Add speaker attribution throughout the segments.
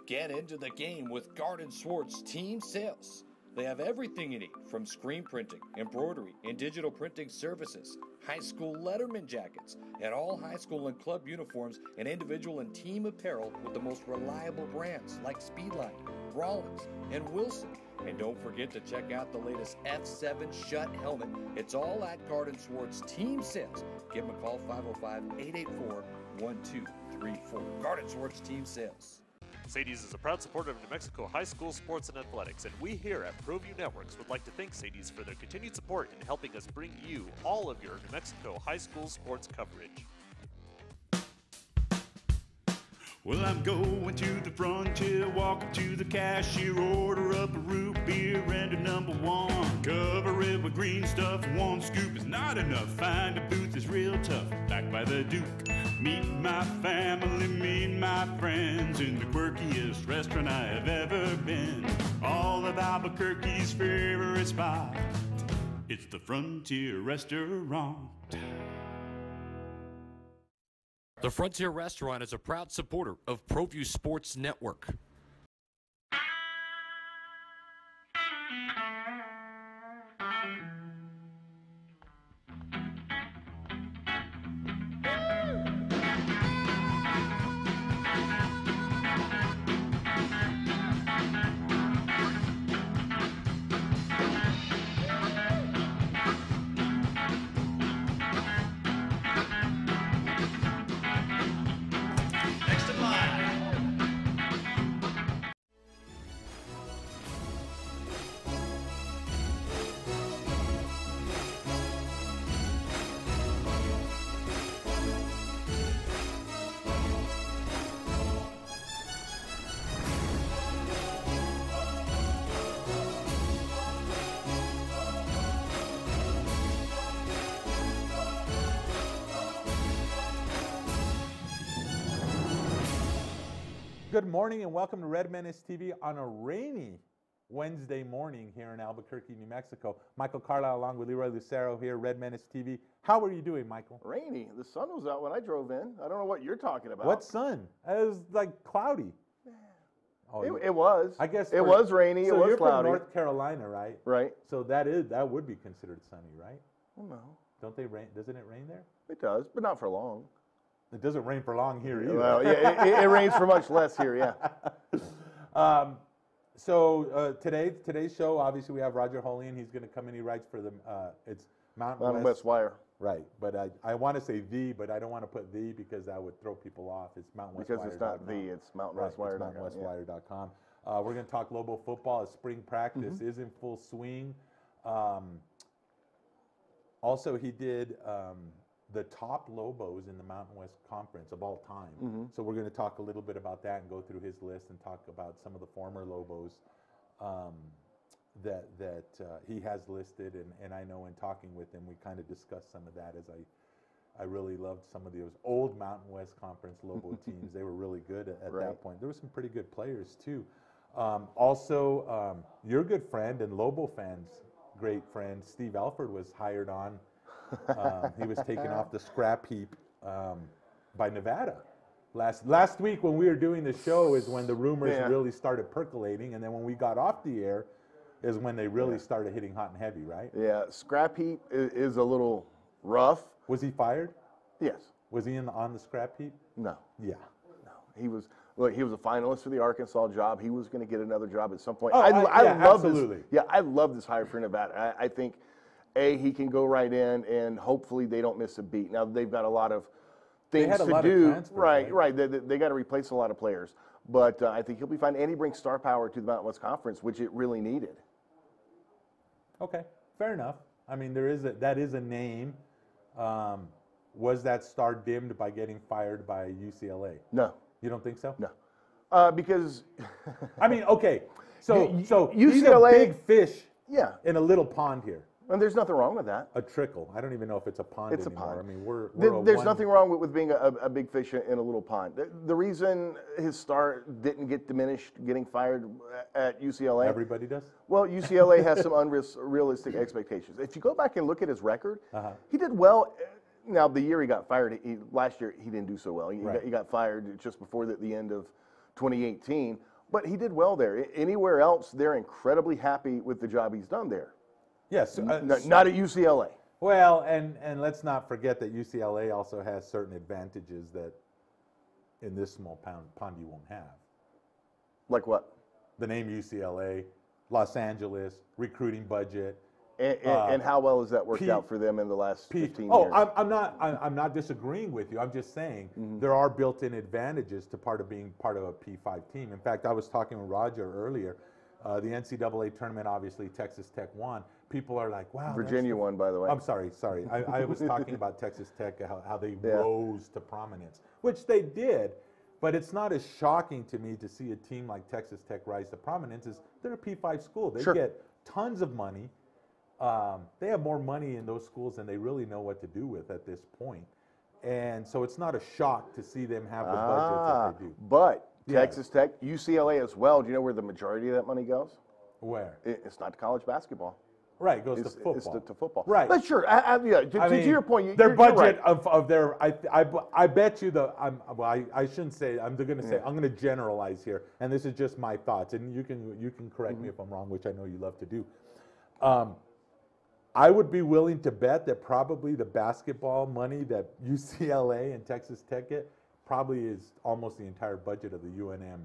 Speaker 1: Get into the game with Garden Swartz Team Sales. They have everything you need, from screen printing, embroidery, and digital printing services, high school letterman jackets, and all high school and club uniforms, and individual and team apparel with the most reliable brands like Speedline, Rollins, and Wilson. And don't forget to check out the latest F7 Shut helmet. It's all at Garden Swartz Team Sales. Give them a call, 505-884-1234. Garden Swartz Team Sales.
Speaker 2: Sadie's is a proud supporter of New Mexico high school sports and athletics, and we here at ProView Networks would like to thank Sadie's for their continued support in helping us bring you all of your New Mexico high school sports coverage.
Speaker 3: Well, I'm going to the frontier, walk up to the cashier, order up a root beer and a number one. Cover it with green stuff, one scoop is not enough. Find a booth is real tough, back by the Duke. Meet my family, meet my friends in the quirkiest restaurant I have ever been. All of Albuquerque's favorite spot, it's the Frontier Restaurant.
Speaker 1: The Frontier Restaurant is a proud supporter of ProView Sports Network.
Speaker 4: Good morning and welcome to Red Menace TV on a rainy Wednesday morning here in Albuquerque, New Mexico. Michael Carlisle along with Leroy Lucero here, Red Menace TV. How are you doing, Michael?
Speaker 5: Rainy. The sun was out when I drove in. I don't know what you're talking about.
Speaker 4: What sun? It was like cloudy.
Speaker 5: Oh, it was.
Speaker 4: I guess
Speaker 5: it was rainy.
Speaker 4: So
Speaker 5: it was
Speaker 4: you're
Speaker 5: cloudy.
Speaker 4: from North Carolina, right?
Speaker 5: Right.
Speaker 4: So that would be considered sunny, right?
Speaker 5: Well, no.
Speaker 4: Don't they rain? Doesn't it rain there?
Speaker 5: It does, but not for long.
Speaker 4: It doesn't rain for long here either.
Speaker 5: Well, yeah, it rains for much less here, yeah.
Speaker 4: Today's show, obviously we have Roger Holian. He's going to come in. He writes for the it's
Speaker 5: Mountain West Wire.
Speaker 4: Right, but I want to say the, but I don't want to put the because that would throw people off. It's Mountain West Wire.
Speaker 5: Because it's not the, it's mountainwestwire.com.
Speaker 4: Right, it's mountainwestwire.com. We're going to talk Lobo football. As spring practice is in full swing. Also, he did the top Lobos in the Mountain West Conference of all time. So we're going to talk a little bit about that and go through his list and talk about some of the former Lobos that he has listed. And I know in talking with him, we kind of discussed some of that as I really loved some of those old Mountain West Conference Lobo teams. They were really good at that point. There were some pretty good players too. Also, your good friend and Lobo fans, great friend, Steve Alford was hired on. He was taken off the scrap heap by Nevada. Last week when we were doing the show is when the rumors really started percolating, and then when we got off the air is when they really started hitting hot and heavy, right? Yeah, scrap heap is a little rough. Was he fired? Yes. Was he on the scrap heap? No. Yeah. No. He was. Look, he was a finalist for the Arkansas job. He was going to get another job at some point.
Speaker 5: Oh,
Speaker 4: I love
Speaker 5: absolutely. I love this hire for Nevada. I think, he can go right in, and hopefully they don't miss a beat. Now, they've got a lot of things to do. Right. They got to replace a lot of players. But I think he'll be fine. And he brings star power to the Mountain West Conference, which it really needed.
Speaker 4: Okay, fair enough. I mean, that is a name. Was that star dimmed by getting fired by UCLA? No. You don't think so? No. Because I mean, okay. So UCLA, he's a big fish in a little pond here.
Speaker 5: And there's nothing wrong with that.
Speaker 4: A trickle. I don't even know if it's a pond
Speaker 5: anymore.
Speaker 4: It's a pond. I
Speaker 5: mean, there's nothing wrong with being a big fish in a little pond. The reason his star didn't get diminished getting fired at UCLA.
Speaker 4: Everybody does?
Speaker 5: Well, UCLA has some unrealistic expectations. If you go back and look at his record, he did well. Now, the year he got fired, last year he didn't do so well. He got fired just before the end of 2018. But he did well there. Anywhere else, they're incredibly happy with the job he's done there.
Speaker 4: Yes.
Speaker 5: Not at UCLA.
Speaker 4: Well, and let's not forget that UCLA also has certain advantages that in this small pond you won't have.
Speaker 5: Like what?
Speaker 4: The name UCLA, Los Angeles, recruiting budget.
Speaker 5: And how well has that worked out for them in the last 15 years?
Speaker 4: I'm not disagreeing with you. I'm just saying there are built-in advantages to being part of a P5 team. In fact, I was talking with Roger earlier. The NCAA tournament, obviously, Texas Tech won. People are like, wow.
Speaker 5: Virginia won, by the way.
Speaker 4: I'm sorry. I was talking about Texas Tech, how they rose to prominence, which they did. But it's not as shocking to me to see a team like Texas Tech rise to prominence. They're a P5 school. They get tons of money. They have more money in those schools than they really know what to do with at this point. And so it's not a shock to see them have the budget that they do.
Speaker 5: But Texas Tech, UCLA as well, do you know where the majority of that money goes?
Speaker 4: Where?
Speaker 5: It's not to college basketball.
Speaker 4: Right, it goes to football.
Speaker 5: It's to football.
Speaker 4: Right.
Speaker 5: That's sure. To your point,
Speaker 4: their budget
Speaker 5: right.
Speaker 4: of their, I bet you I shouldn't say, I'm going to say, I'm going to generalize here, and this is just my thoughts, and you can correct me if I'm wrong, which I know you love to do. I would be willing to bet that probably the basketball money that UCLA and Texas Tech get probably is almost the entire budget of the UNM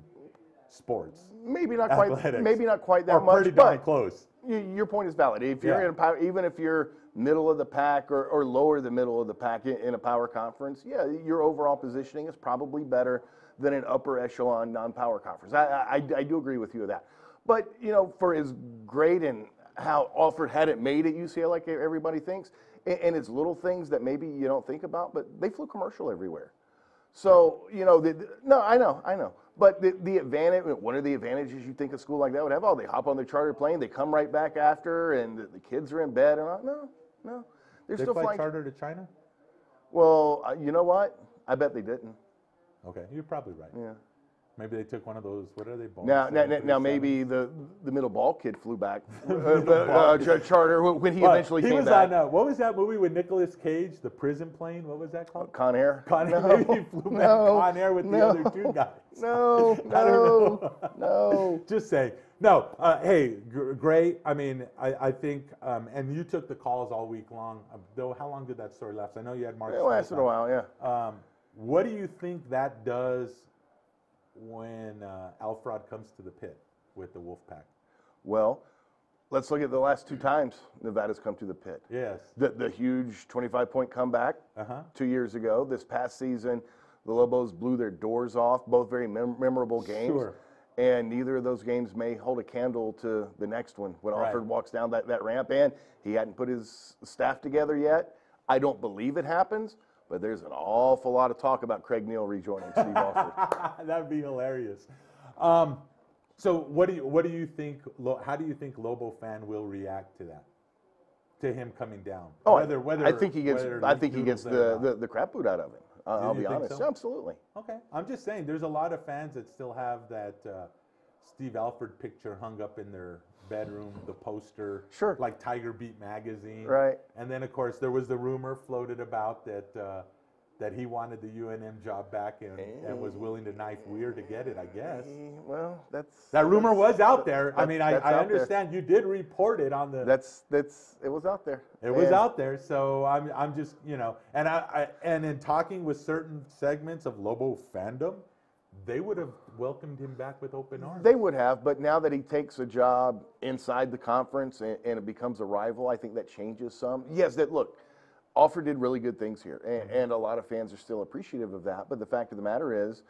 Speaker 4: sports.
Speaker 5: Maybe not quite.
Speaker 4: Athletics.
Speaker 5: Maybe not quite that
Speaker 4: or
Speaker 5: much.
Speaker 4: Pretty darn close.
Speaker 5: Your point is valid. If you're in power, even if you're middle of the pack or lower the middle of the pack in a power conference, your overall positioning is probably better than an upper echelon non-power conference. I do agree with you with that. But for as great and how Alford had it made at UCLA, like everybody thinks, and it's little things that maybe you don't think about, but they flew commercial everywhere. So, I know. But the advantage, what are the advantages you think a school like that would have? Oh, they hop on their charter plane, they come right back after, and the kids are in bed. And no. They're
Speaker 4: they
Speaker 5: still
Speaker 4: fly
Speaker 5: flying
Speaker 4: charter to China?
Speaker 5: Well, you know what? I bet they didn't.
Speaker 4: Okay, you're probably right.
Speaker 5: Yeah.
Speaker 4: Maybe they took one of those, what are they?
Speaker 5: Now maybe the middle ball kid flew back charter when he eventually came back.
Speaker 4: What was that movie with Nicolas Cage, the prison plane? What was that called?
Speaker 5: Con Air.
Speaker 4: Maybe he flew back Con Air with the other two guys.
Speaker 5: No.
Speaker 4: Just saying. No, hey, great. I mean, I think, and you took the calls all week long. Though, how long did that story last? I know you had Mark.
Speaker 5: It lasted a while, yeah.
Speaker 4: What do you think that does when Alfred comes to the pit with the Wolfpack?
Speaker 5: Well, let's look at the last two times Nevada's come to the pit.
Speaker 4: Yes.
Speaker 5: The huge 25-point comeback 2 years ago. This past season, the Lobos blew their doors off, both very memorable games.
Speaker 4: Sure.
Speaker 5: And neither of those games may hold a candle to the next one when Alfred walks down that ramp. And he hadn't put his staff together yet. I don't believe it happens. But there's an awful lot of talk about Craig Neal rejoining Steve Alford.
Speaker 4: That'd be hilarious. So what do you think? How do you think Lobo fan will react to that? To him coming down?
Speaker 5: Oh, I think he gets the crap boot out of him. I'll be honest.
Speaker 4: So?
Speaker 5: Absolutely.
Speaker 4: Okay. I'm just saying, there's a lot of fans that still have that Steve Alford picture hung up in their bedroom, the poster, like Tiger Beat magazine,
Speaker 5: right?
Speaker 4: And then of course there was the rumor floated about that he wanted the UNM job back and was willing to knife Weir to get it. I guess.
Speaker 5: Well,
Speaker 4: that rumor was out there. I mean, I understand you did report it on the.
Speaker 5: It was out there.
Speaker 4: It was out there. So I'm just and in talking with certain segments of Lobo fandom, they would have welcomed him back with open arms.
Speaker 5: They would have, but now that he takes a job inside the conference and it becomes a rival, I think that changes some. Yes, Alford did really good things here, and a lot of fans are still appreciative of that. But the fact of the matter is,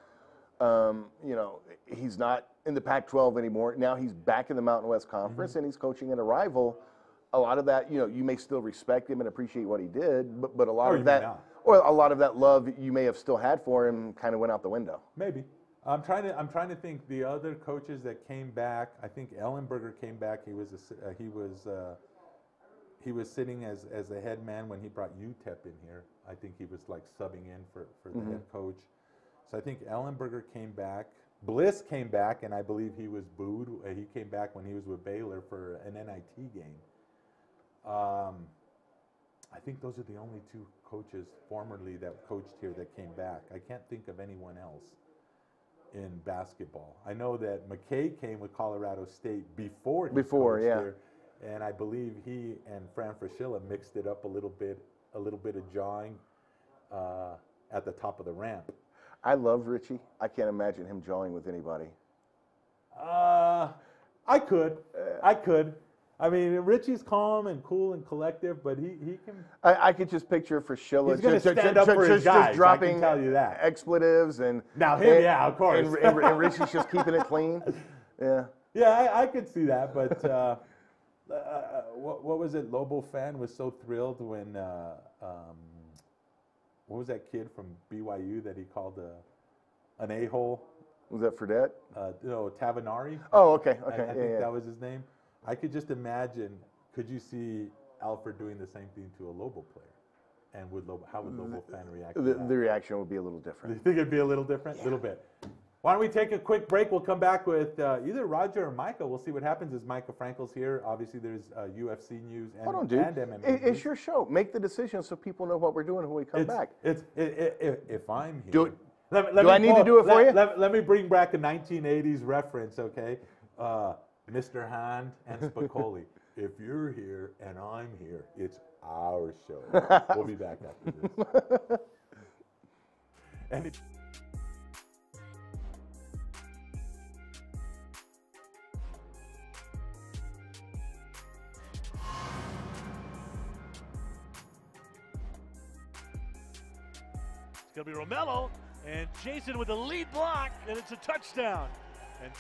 Speaker 5: he's not in the Pac-12 anymore. Now he's back in the Mountain West Conference, and he's coaching at a rival. A lot of that, you may still respect him and appreciate what he did, but a lot of that, or a lot of that love you may have still had for him, kind of went out the window.
Speaker 4: Maybe. I'm trying to think the other coaches that came back. I think Ellenberger came back. He was sitting as the head man when he brought UTEP in here. I think he was like subbing in for the head coach. So I think Ellenberger came back. Bliss came back, and I believe he was booed. He came back when he was with Baylor for an NIT game. I think those are the only two coaches formerly that coached here that came back. I can't think of anyone else. in basketball. I know that McKay came with Colorado State before he coached there, and I believe he and Fran Fraschilla mixed it up a little bit of jawing at the top of the ramp.
Speaker 5: I love Richie. I can't imagine him jawing with anybody.
Speaker 4: I could. I mean, Richie's calm and cool and collective, but he can.
Speaker 5: I could just picture Fraschilla.
Speaker 4: He's going to stand up for his guys.
Speaker 5: Just dropping
Speaker 4: I can tell you that.
Speaker 5: Expletives and
Speaker 4: now him, yeah, of course.
Speaker 5: And Richie's just keeping it clean. Yeah.
Speaker 4: Yeah, I could see that, but what was it? Lobo fan was so thrilled when what was that kid from BYU that he called an a-hole?
Speaker 5: Was that Fredette?
Speaker 4: No, Tavanari.
Speaker 5: Oh, okay.
Speaker 4: I think that was his name. I could just imagine. Could you see Alfred doing the same thing to a Lobo player? And how would Lobo fan react to that?
Speaker 5: The reaction would be a little different.
Speaker 4: Do you think it'd be a little different? A little bit. Why don't we take a quick break? We'll come back with either Roger or Micah. We'll see what happens as Micah Frankel's here. Obviously, there's UFC news and,
Speaker 5: Hold on, dude.
Speaker 4: And MMA
Speaker 5: It's
Speaker 4: news.
Speaker 5: your show. Make the decision so people know what we're doing when we come back.
Speaker 4: If I'm here.
Speaker 5: Do it.
Speaker 4: Let
Speaker 5: Do I need to do it for you?
Speaker 4: Let me bring back a 1980s reference, okay? Mr. Hand and Spicoli. If you're here and I'm here, it's our show. We'll be back after this. And it's
Speaker 6: going to be Romello, and Jason with the lead block, and it's a touchdown. And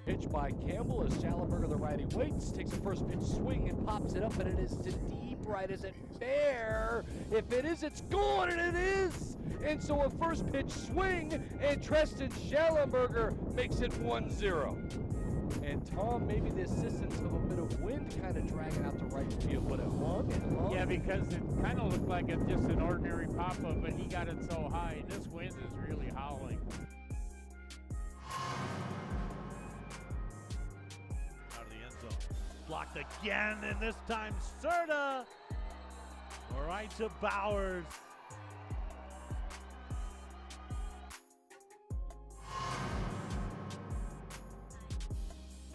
Speaker 7: pitch by Campbell as Schallenberger, the righty, waits, takes a first pitch swing and pops it up, and it is to deep right. Is it fair? If it is, it's gone, and it is! And so a first pitch swing, and Tristan Schallenberger makes it 1-0. And Tom, maybe the assistance of a bit of wind kind of dragging out to right field, but it hung and hung.
Speaker 8: Yeah, because it kind of looked like just an ordinary pop-up, but he got it so high. This wind is really howling.
Speaker 6: blocked again, and this time Serta. All right to Bowers.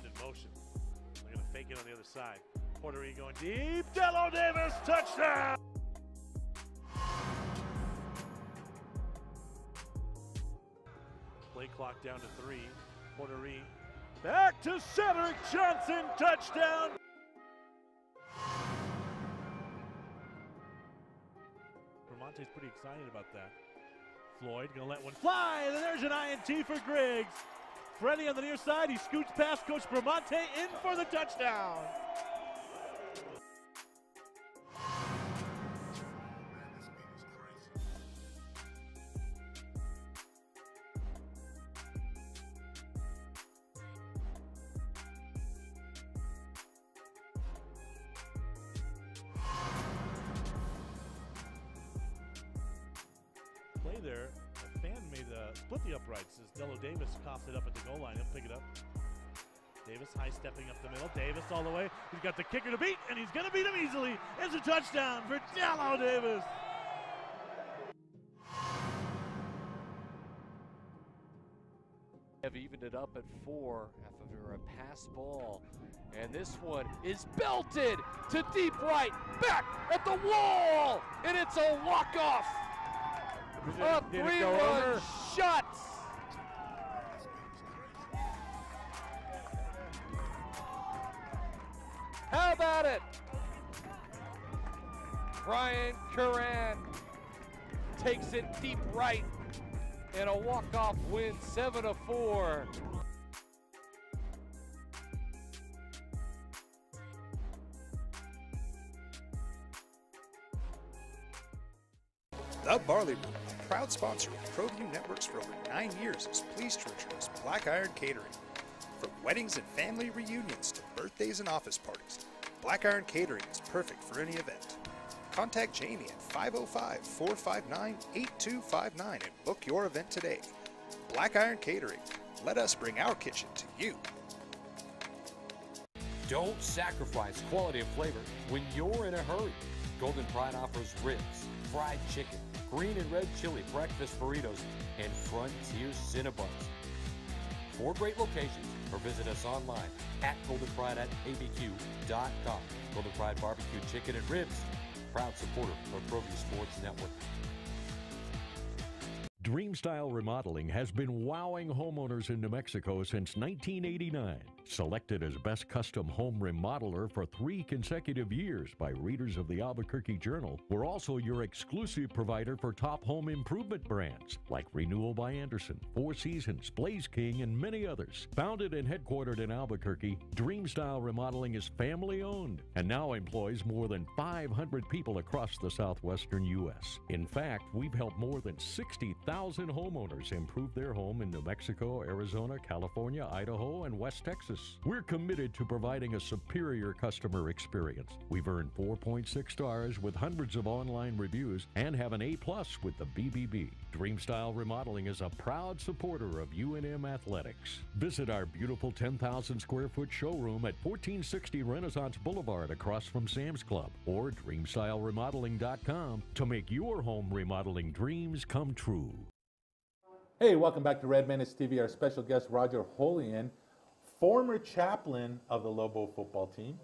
Speaker 6: In motion. They're going to fake it on the other side. Puerto Rico going deep. Dello Davis, touchdown! Play clock down to 3. Puerto Rico. Back to Cedric Johnson, touchdown! Vermonte's pretty excited about that. Floyd gonna let one fly, and then there's an INT for Griggs. Freddie on the near side, he scoots past Coach Vermonte in for the touchdown. There, a fan made split the uprights as Dello Davis coughs it up at the goal line. He'll pick it up. Davis high stepping up the middle. Davis all the way. He's got the kicker to beat, and he's going to beat him easily. It's a touchdown for Dello Davis.
Speaker 7: Have evened it up at 4 after a pass ball. And this one is belted to deep right, back at the wall, and it's a walk-off. A 3-run shot. How about it? Brian Curran takes it deep right, and a walk-off win, 7-4.
Speaker 9: The Barley Room, a proud sponsor of ProView Networks for over 9 years, is pleased to introduce Black Iron Catering. From weddings and family reunions to birthdays and office parties, Black Iron Catering is perfect for any event. Contact Jamie at 505-459-8259 and book your event today. Black Iron Catering. Let us bring our kitchen to you.
Speaker 1: Don't sacrifice quality and flavor when you're in a hurry. Golden Pride offers ribs, fried chicken, green and red chili breakfast burritos, and Frontier Cinnabons. 4 great locations, or visit us online at goldenprideabq.com. Golden Pride Barbecue Chicken and Ribs, proud supporter of ProView Sports Network.
Speaker 10: Dreamstyle Remodeling has been wowing homeowners in New Mexico since 1989. Selected as Best Custom Home Remodeler for 3 consecutive years by readers of the Albuquerque Journal, we're also your exclusive provider for top home improvement brands like Renewal by Anderson, Four Seasons, Blaze King, and many others. Founded and headquartered in Albuquerque, Dreamstyle Remodeling is family-owned and now employs more than 500 people across the southwestern U.S. In fact, we've helped more than 60,000 homeowners improve their home in New Mexico, Arizona, California, Idaho, and West Texas. We're committed to providing a superior customer experience. We've earned 4.6 stars with hundreds of online reviews and have an A+ with the BBB. Dreamstyle Remodeling is a proud supporter of UNM Athletics. Visit our beautiful 10,000 square foot showroom at 1460 Renaissance Boulevard across from Sam's Club, or dreamstyleremodeling.com to make your home remodeling dreams come true.
Speaker 4: Hey, welcome back to Red Menace TV. Our special guest, Roger Holian, former chaplain of the Lobo football team.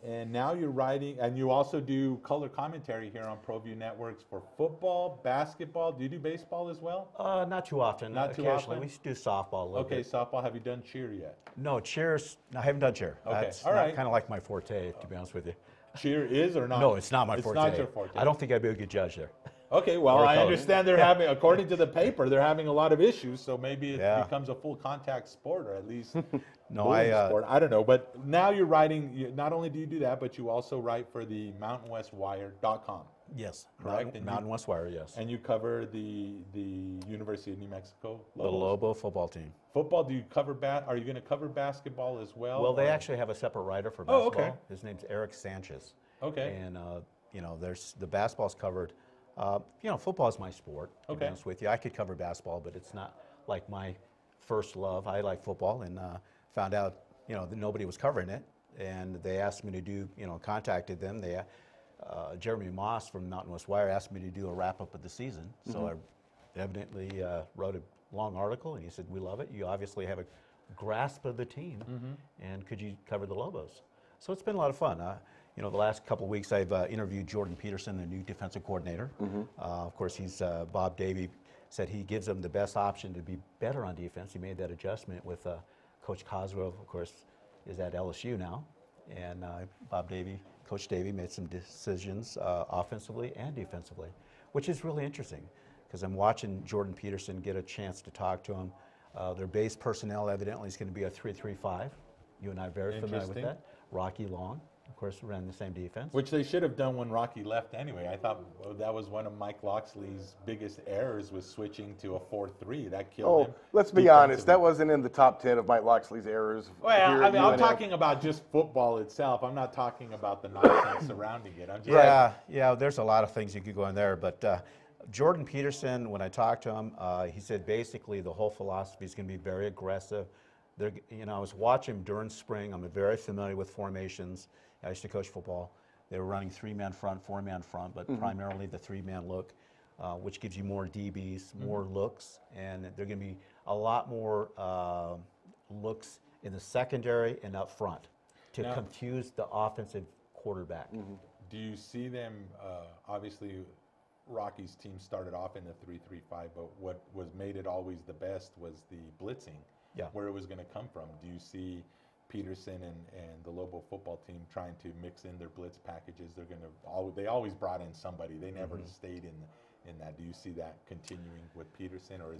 Speaker 4: And now you're writing, and you also do color commentary here on ProView Networks for football, basketball. Do you do baseball as well?
Speaker 11: Not too often.
Speaker 4: Not too
Speaker 11: Occasionally.
Speaker 4: often?
Speaker 11: We do softball a little bit.
Speaker 4: Softball. Have you done cheer yet?
Speaker 11: No, cheers. I haven't done cheer.
Speaker 4: Okay,
Speaker 11: That's
Speaker 4: all right.
Speaker 11: kind of like my forte, to be honest with you.
Speaker 4: Cheer is or not?
Speaker 11: No, it's not my forte.
Speaker 4: It's not your forte.
Speaker 11: I don't think I'd be a good judge there.
Speaker 4: Okay, well, I understand they're having, according to the paper, they're having a lot of issues, so maybe it becomes a full contact sport, or at least sport. I don't know, but now you're writing, not only do you do that, but you also write for the MountainWestWire.com.
Speaker 11: Yes,
Speaker 4: correct?
Speaker 11: Mountain West Wire, yes.
Speaker 4: And you cover the University of New Mexico
Speaker 11: Lobos. The Lobo football team.
Speaker 4: Football, do you cover are you going to cover basketball as well?
Speaker 11: Well, they actually have a separate writer for basketball.
Speaker 4: Oh, okay.
Speaker 11: His name's Eric Sanchez.
Speaker 4: Okay.
Speaker 11: And, there's the basketball's covered. Football is my sport, to be honest with you. I could cover basketball, but it's not like my first love. I like football, and found out, that nobody was covering it. And they asked me to do, contacted them. They, Jeremy Moss from Mountain West Wire asked me to do a wrap-up of the season. So I evidently wrote a long article, and he said, we love it. You obviously have a grasp of the team, and could you cover the Lobos? So it's been a lot of fun. The last couple of weeks I've interviewed Jordan Peterson, the new defensive coordinator. Of course, Bob Davie said he gives them the best option to be better on defense. He made that adjustment with Coach Cosgrove, of course, is at LSU now. And Coach Davie made some decisions offensively and defensively, which is really interesting because I'm watching Jordan Peterson get a chance to talk to him. Their base personnel evidently is going to be a 3-3-5. You and I are very familiar with that. Rocky Long, of course, ran the same defense.
Speaker 4: Which they should have done when Rocky left anyway. I thought that was one of Mike Loxley's biggest errors, was switching to a 4-3. That killed him.
Speaker 5: Let's be honest, that wasn't in the top 10 of Mike Loxley's errors.
Speaker 4: Well, I'm talking about just football itself. I'm not talking about the nonsense surrounding it. I'm just
Speaker 11: yeah, there's a lot of things you could go in there, but Jordan Peterson, when I talked to him, he said basically the whole philosophy is going to be very aggressive. I was watching him during spring. I'm very familiar with formations. I used to coach football. They were running 3-man front, 4-man front, but primarily the 3-man look, which gives you more DBs, more looks, and there are going to be a lot more looks in the secondary and up front to confuse the offensive quarterback.
Speaker 4: Do you see them, obviously Rocky's team started off in the 3-3-5, but what made it always the best was the blitzing, where it was going to come from. Do you see Peterson and the Lobo football team trying to mix in their blitz packages? They always brought in somebody. They never stayed in that. Do you see that continuing with Peterson, or is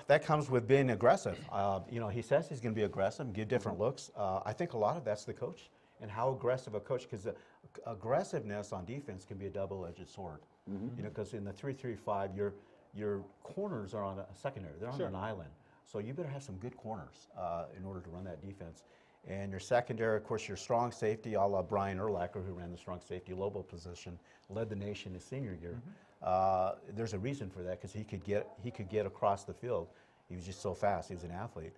Speaker 11: that comes with being aggressive. He says he's going to be aggressive, give different looks. I think a lot of that's the coach and how aggressive a coach, because aggressiveness on defense can be a double-edged sword. Because in the 3-3-5, your corners are on a secondary. They're on an island. So you better have some good corners in order to run that defense. And your secondary, of course, your strong safety, a la Brian Urlacher, who ran the strong safety Lobo position, led the nation his senior year. There's a reason for that, because he could get across the field. He was just so fast. He was an athlete.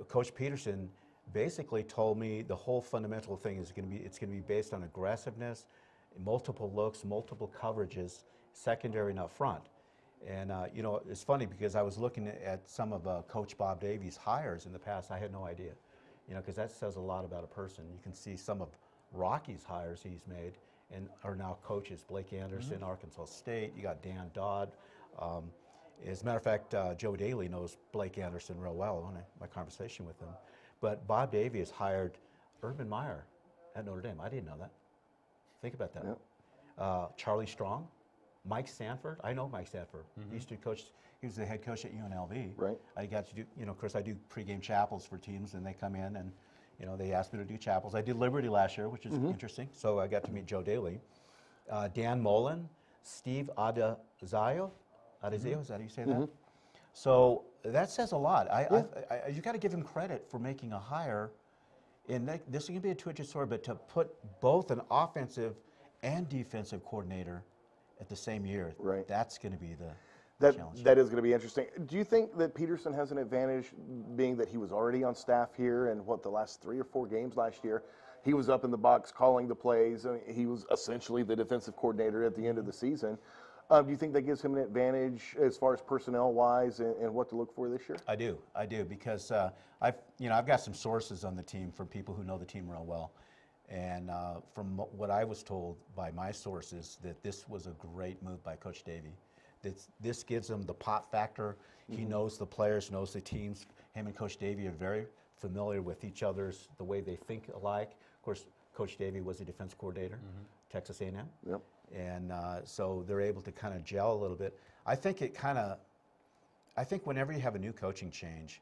Speaker 11: Coach Peterson basically told me the whole fundamental thing is it's going to be based on aggressiveness, multiple looks, multiple coverages, secondary and up front. And you know, it's funny because I was looking at some of Coach Bob Davies' hires in the past. I had no idea, you know, because that says a lot about a person. You can see some of Rocky's hires he's made and are now coaches. Blake Anderson, Arkansas State. You got Dan Dodd. As a matter of fact, Joe Daly knows Blake Anderson real well in my conversation with him. But Bob Davies hired Urban Meyer at Notre Dame. I didn't know that. Think about that. Yep. Charlie Strong, Mike Sanford. I know Mike Sanford. He used to coach. He was the head coach at UNLV. Right. I got to do, you know, of course, I do pregame chapels for teams, and they come in and, you know, they asked me to do chapels. I did Liberty last year, which is interesting. So I got to meet Joe Daly, Dan Mullen, Steve Adezayo. Adezayo, is that how you say that? So that says a lot. You got to give him credit for making a hire. And this is going to be a two-edged sword, but to put both an offensive and defensive coordinator at the same year, that's going to be the challenge.
Speaker 5: That is going to be interesting. Do you think that Peterson has an advantage, being that he was already on staff here and the last 3 or 4 games last year? He was up in the box calling the plays. I mean, he was essentially the defensive coordinator at the end of the season. Do you think that gives him an advantage as far as personnel-wise and what to look for this year?
Speaker 11: I do, because I've got some sources on the team from people who know the team real well, and from what I was told by my sources, that this was a great move by Coach Davey. This gives him the pop factor. He knows the players, knows the teams. Him and Coach Davey are very familiar with each other's, the way they think alike. Of course, Coach Davey was a defense coordinator, Texas A&M. Yep. And so they're able to kind of gel a little bit. I think whenever you have a new coaching change,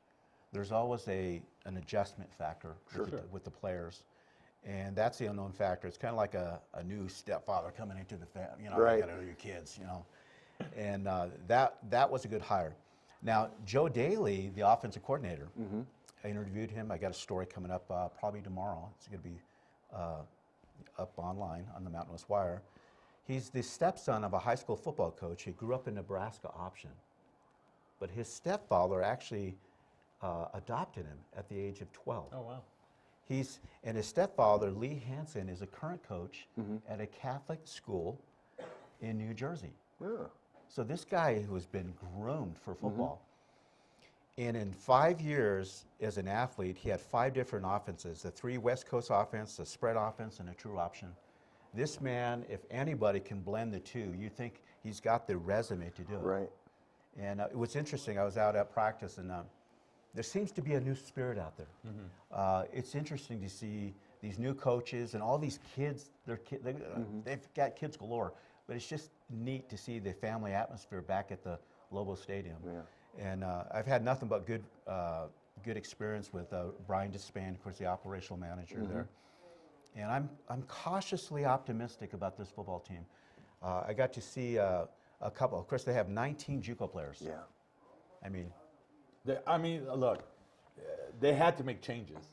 Speaker 11: there's always an adjustment factor with the players. And that's the unknown factor. It's kind of like a new stepfather coming into the family. You know, you got to know your kids, you know. And that was a good hire. Now, Joe Daly, the offensive coordinator, I interviewed him. I got a story coming up probably tomorrow. It's going to be up online on the Mountain West Wire. He's the stepson of a high school football coach. He grew up in Nebraska option. But his stepfather actually adopted him at the age of 12. Oh, wow. And his stepfather, Lee Hansen, is a current coach at a Catholic school in New Jersey. Yeah. So this guy who has been groomed for football, and in 5 years as an athlete, he had 5 different offenses, the 3 West Coast offense, the spread offense, and a true option. This man, if anybody can blend the two, you think he's got the resume to do it. Right. And it was interesting. I was out at practice, and there seems to be a new spirit out there. It's interesting to see these new coaches and all these kids. They've got kids galore, but it's just neat to see the family atmosphere back at the Lobo Stadium. Yeah. And I've had nothing but good experience with Brian Despain, of course, the operational manager there. And I'm cautiously optimistic about this football team. I got to see a couple. Of course, they have 19 JUCO players. Yeah.
Speaker 4: I mean, look, they had to make changes.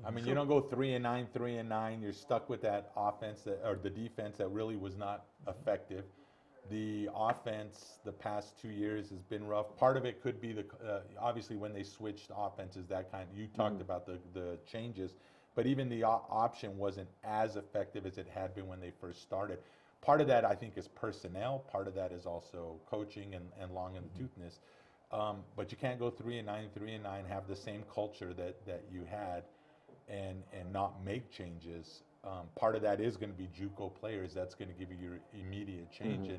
Speaker 4: I mean, you don't go 3-9, 3-9. You're stuck with that offense or the defense that really was not effective. The offense the past 2 years has been rough. Part of it could be obviously when they switched offenses, that kind. You talked about the changes. But even the option wasn't as effective as it had been when they first started. Part of that, I think, is personnel. Part of that is also coaching and long in the toothness. But you can't go 3-9, 3-9, have the same culture that you had and not make changes. Part of that is going to be JUCO players. That's going to give you your immediate change.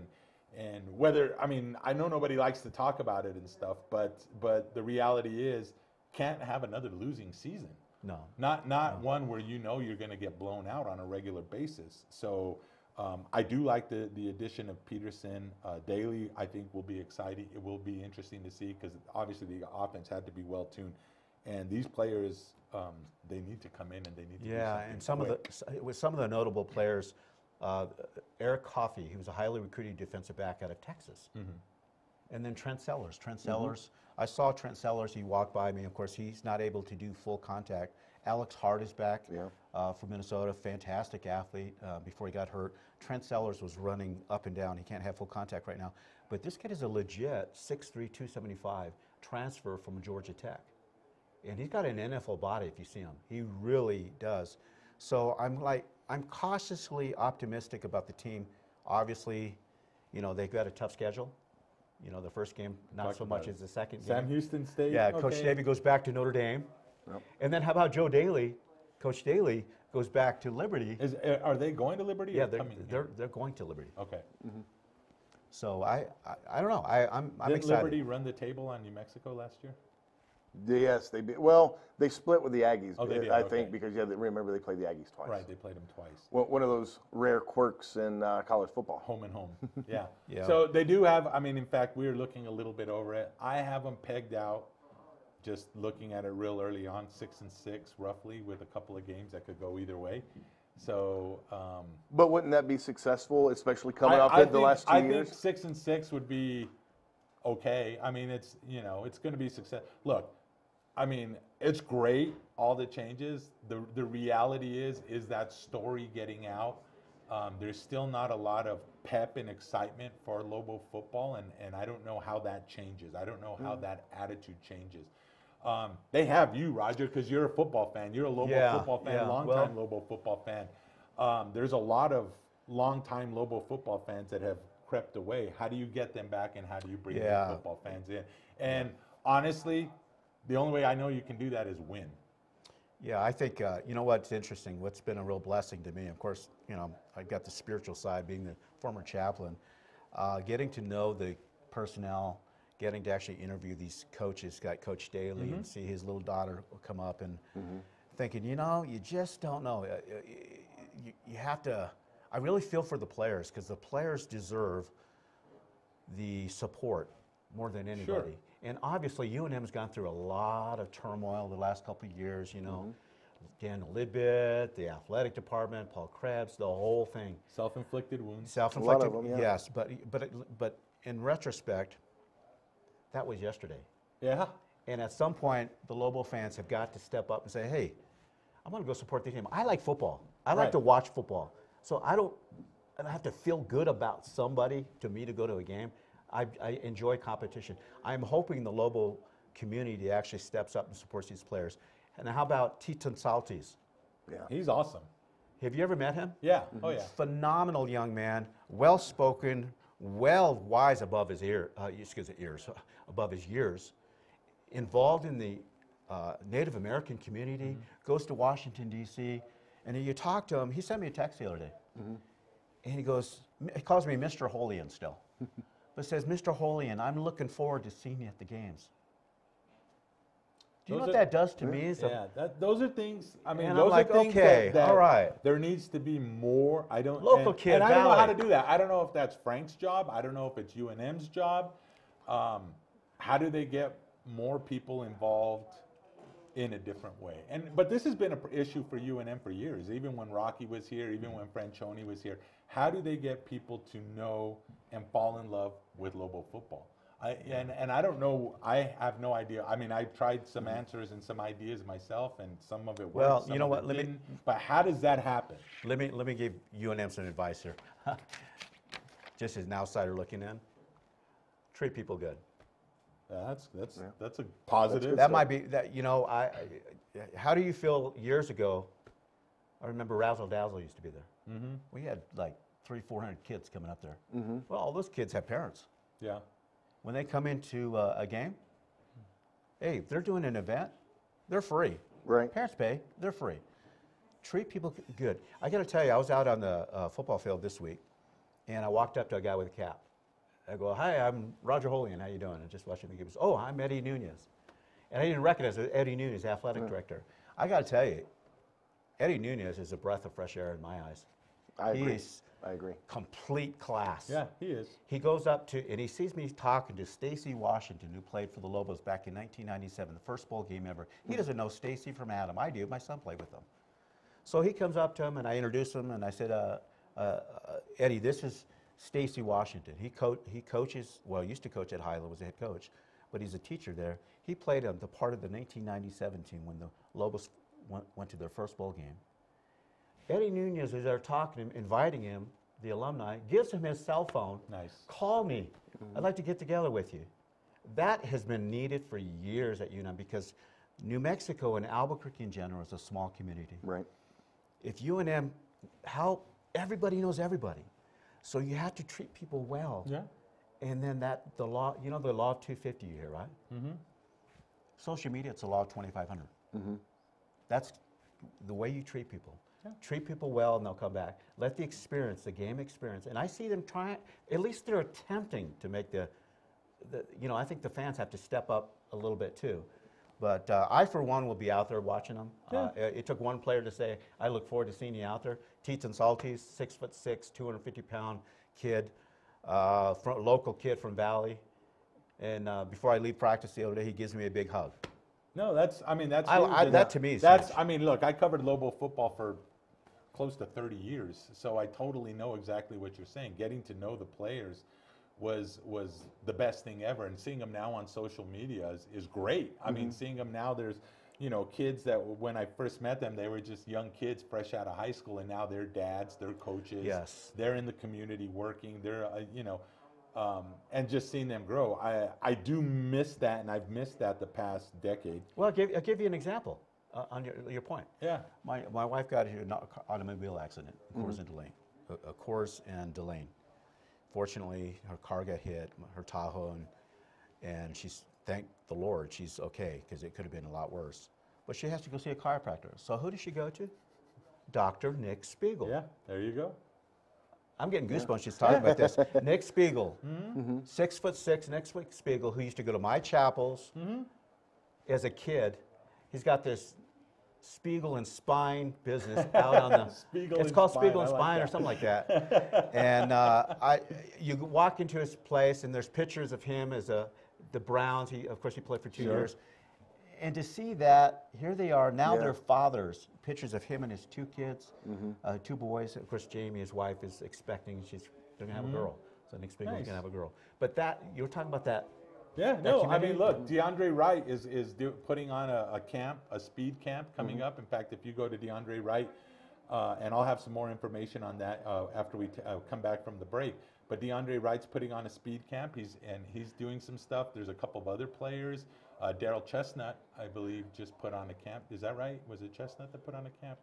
Speaker 4: And whether, I mean, I know nobody likes to talk about it and stuff, but the reality is, can't have another losing season.
Speaker 11: No.
Speaker 4: Not one where you know you're going to get blown out on a regular basis. So I do like the addition of Peterson. Daly, I think, will be exciting. It will be interesting to see because obviously the offense had to be well-tuned. And these players, they need to come in and they need to do something
Speaker 11: and some of the notable players, Eric Coffey, he was a highly recruited defensive back out of Texas. And then Trent Sellers. I saw Trent Sellers, he walked by me. Of course, he's not able to do full contact Alex Hart is back from Minnesota, fantastic athlete before he got hurt. Trent Sellers was running up and down. He can't have full contact right now. But this kid is a legit 6'3", 275 transfer from Georgia Tech. And he's got an NFL body if you see him. He really does. So I'm cautiously optimistic about the team. Obviously, you know, they've got a tough schedule. You know, the first game, not so much as the second game.
Speaker 4: Sam Houston State?
Speaker 11: Yeah, Coach Davey goes back to Notre Dame. Yep. And then how about Joe Daly? Coach Daly goes back to Liberty.
Speaker 4: Are they going to Liberty?
Speaker 11: Yeah, they're going to Liberty.
Speaker 4: Okay.
Speaker 11: Mm-hmm. So I don't know. I'm
Speaker 4: Did
Speaker 11: excited.
Speaker 4: Liberty run the table on New Mexico last year?
Speaker 5: Yes, they did. Well, they split with the Aggies,
Speaker 4: they did,
Speaker 5: I think, because remember they played the Aggies twice.
Speaker 4: Right, they played them twice.
Speaker 5: One of those rare quirks in college football.
Speaker 4: Home and home. Yeah.
Speaker 11: Yeah.
Speaker 4: So they do have. I mean, in fact, we were looking a little bit over it. I have them pegged out. Just looking at it real early on, 6-6 roughly, with a couple of games that could go either way. So.
Speaker 5: But wouldn't that be successful, especially coming off the last 2 years?
Speaker 4: I think 6-6 would be okay. I mean, it's going to be success. Look, I mean, it's great, all the changes. The reality is that story getting out. There's still not a lot of pep and excitement for Lobo football, and I don't know how that changes. I don't know how that attitude changes. They have you, Roger, because you're a football fan. You're a Lobo football fan, longtime Lobo football fan. There's a lot of longtime Lobo football fans that have crept away. How do you get them back, and how do you bring the football fans in? And honestly, the only way I know you can do that is win.
Speaker 11: Yeah, I think, you know what's interesting, what's been a real blessing to me, of course, you know, I got the spiritual side, being the former chaplain, getting to know the personnel, getting to actually interview these coaches, got Coach Daly, and see his little daughter come up, and thinking, you know, you just don't know. You have to, I really feel for the players, because the players deserve the support more than anybody.
Speaker 4: Sure.
Speaker 11: And obviously, UNM's gone through a lot of turmoil the last couple of years, you know. Daniel Lidbit, the athletic department, Paul Krebs, the whole thing.
Speaker 4: Self-inflicted wounds.
Speaker 11: Self-inflicted,
Speaker 5: a lot of them,
Speaker 11: yes. But in retrospect, that was yesterday.
Speaker 4: Yeah.
Speaker 11: And at some point, the Lobo fans have got to step up and say, hey, I'm going to go support the team. I like football. I like to watch football. So I don't have to feel good about somebody to me to go to a game. I enjoy competition. I'm hoping the Lobo community actually steps up and supports these players. And how about Titan Saltis?
Speaker 5: Yeah.
Speaker 4: He's awesome.
Speaker 11: Have you ever met him?
Speaker 4: Yeah. Oh, yeah.
Speaker 11: Phenomenal young man, well-spoken, wise above his above his years, involved in the Native American community, goes to Washington, D.C., and you talk to him. He sent me a text the other day, and he calls me Mr. Holian still. But says, Mr. Holian, I'm looking forward to seeing you at the games. Do you know what that does to me?
Speaker 4: Those are things. I mean,
Speaker 11: and
Speaker 4: those
Speaker 11: I'm like,
Speaker 4: are things
Speaker 11: okay,
Speaker 4: that
Speaker 11: all right.
Speaker 4: There needs to be more.
Speaker 11: Local kid,
Speaker 4: and I don't know
Speaker 11: Valley.
Speaker 4: how to do that. I don't know if that's Frank's job. I don't know if it's UNM's job. How do they get more people involved in a different way? But this has been an issue for UNM for years. Even when Rocky was here, even when Franchione was here. How do they get people to know and fall in love with Lobo football? And I don't know. I have no idea. I mean, I tried some answers and some ideas myself, and some of it worked.
Speaker 11: Well,
Speaker 4: some
Speaker 11: you know
Speaker 4: of
Speaker 11: what?
Speaker 4: it
Speaker 11: Let me.
Speaker 4: didn't. But how does that happen?
Speaker 11: Let me give UNM some advice here. Just as an outsider looking in, treat people good.
Speaker 4: That's a positive.
Speaker 11: That might be that. You know, how do you feel years ago? I remember Razzle Dazzle used to be there. We had like 300-400 kids coming up there. Well, all those kids have parents.
Speaker 4: Yeah.
Speaker 11: When they come into a game, hey, if they're doing an event, they're free.
Speaker 5: Right.
Speaker 11: Parents pay, they're free. Treat people good. I got to tell you, I was out on the football field this week, and I walked up to a guy with a cap. I go, hi, I'm Roger Holian. How you doing? I'm just watching the games. Oh, I'm Eddie Nunez. And I didn't recognize it. Eddie Nunez, athletic director. I got to tell you, Eddie Nunez is a breath of fresh air in my eyes.
Speaker 5: I agree.
Speaker 11: He's
Speaker 5: I agree.
Speaker 11: Complete class.
Speaker 4: Yeah, he is.
Speaker 11: He goes up to, and he sees me talking to Stacy Washington, who played for the Lobos back in 1997, the first bowl game ever. He doesn't know Stacy from Adam. I do. My son played with them. So he comes up to him, and I introduce him, and I said, Eddie, this is Stacy Washington. He coaches, well, used to coach at Hilo, was the head coach, but he's a teacher there. He played on the part of the 1997 team when the Lobos went to their first bowl game. Eddie Nunez is there talking to him, inviting him, the alumni, gives him his cell phone.
Speaker 4: Nice.
Speaker 11: Call me. I'd like to get together with you. That has been needed for years at UNM because New Mexico and Albuquerque in general is a small community.
Speaker 5: Right.
Speaker 11: If UNM, everybody knows everybody. So you have to treat people well.
Speaker 4: Yeah.
Speaker 11: And then the law, you know the law of 250 you hear, right? Mm-hmm. Social media, it's the law of 2,500. Mm-hmm. That's the way you treat people. Yeah. Treat people well and they'll come back. Let the experience, the game experience, and I see them trying, at least they're attempting to make I think the fans have to step up a little bit too. But I, for one, will be out there watching them. Yeah. It took one player to say, I look forward to seeing you out there. Teton Salties, 6'6", 250-pound kid, local kid from Valley. And before I leave practice the other day, he gives me a big hug.
Speaker 4: No, that's
Speaker 11: that to me is
Speaker 4: that's
Speaker 11: huge.
Speaker 4: I mean, look, I covered Lobo football for close to 30 years, so I totally know exactly what you're saying. Getting to know the players was the best thing ever, and seeing them now on social media is great. I mean, seeing them now, there's kids that when I first met them, they were just young kids fresh out of high school, and now they're dads, they're coaches.
Speaker 11: Yes.
Speaker 4: They're in the community working. They're and just seeing them grow, I do miss that, and I've missed that the past decade.
Speaker 11: Well, I'll give you an example on your point.
Speaker 4: Yeah.
Speaker 11: My wife got into an automobile accident, a Coors and Delane. Fortunately, her car got hit, her Tahoe, and she's, thank the Lord, she's okay, because it could have been a lot worse. But she has to go see a chiropractor. So who does she go to? Dr. Nick Spiegel.
Speaker 4: Yeah, there you go.
Speaker 11: I'm getting goosebumps just talking about this. Nick Spiegel, 6'6", Nick Spiegel, who used to go to my chapels as a kid. He's got this Spiegel and Spine business out on the. It's called Spiegel and Spine or something like that. And you walk into his place, and there's pictures of him as the Browns. Of course, he played for 2 years. And to see that, here they are, now they're fathers. Pictures of him and his 2 kids, 2 boys. Of course, Jamie, his wife, is expecting, she's going to have a girl. So Nick Spiegel's going to have a girl. But you were talking about that.
Speaker 4: Yeah, no, I mean, look, DeAndre Wright is putting on a camp, a speed camp coming up. In fact, if you go to DeAndre Wright, and I'll have some more information on that after we come back from the break. But DeAndre Wright's putting on a speed camp. He's doing some stuff. There's a couple of other players. Daryl Chestnut, I believe, just put on a camp. Is that right? Was it Chestnut that put on a camp?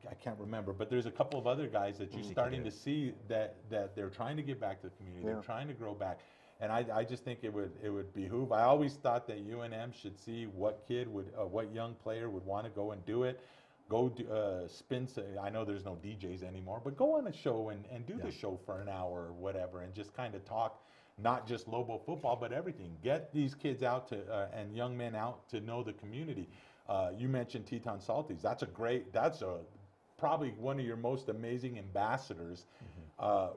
Speaker 4: I can't remember. But there's a couple of other guys that you're starting to see that they're trying to get back to the community. They're trying to grow back. And I just think it would behoove. I always thought that UNM should see what young player would want to go and do it. Go spin. I know there's no DJs anymore, but go on a show and do the show for an hour or whatever, and just kind of talk, not just Lobo football, but everything. Get these kids out and young men out to know the community. You mentioned Teton Salties. That's probably one of your most amazing ambassadors.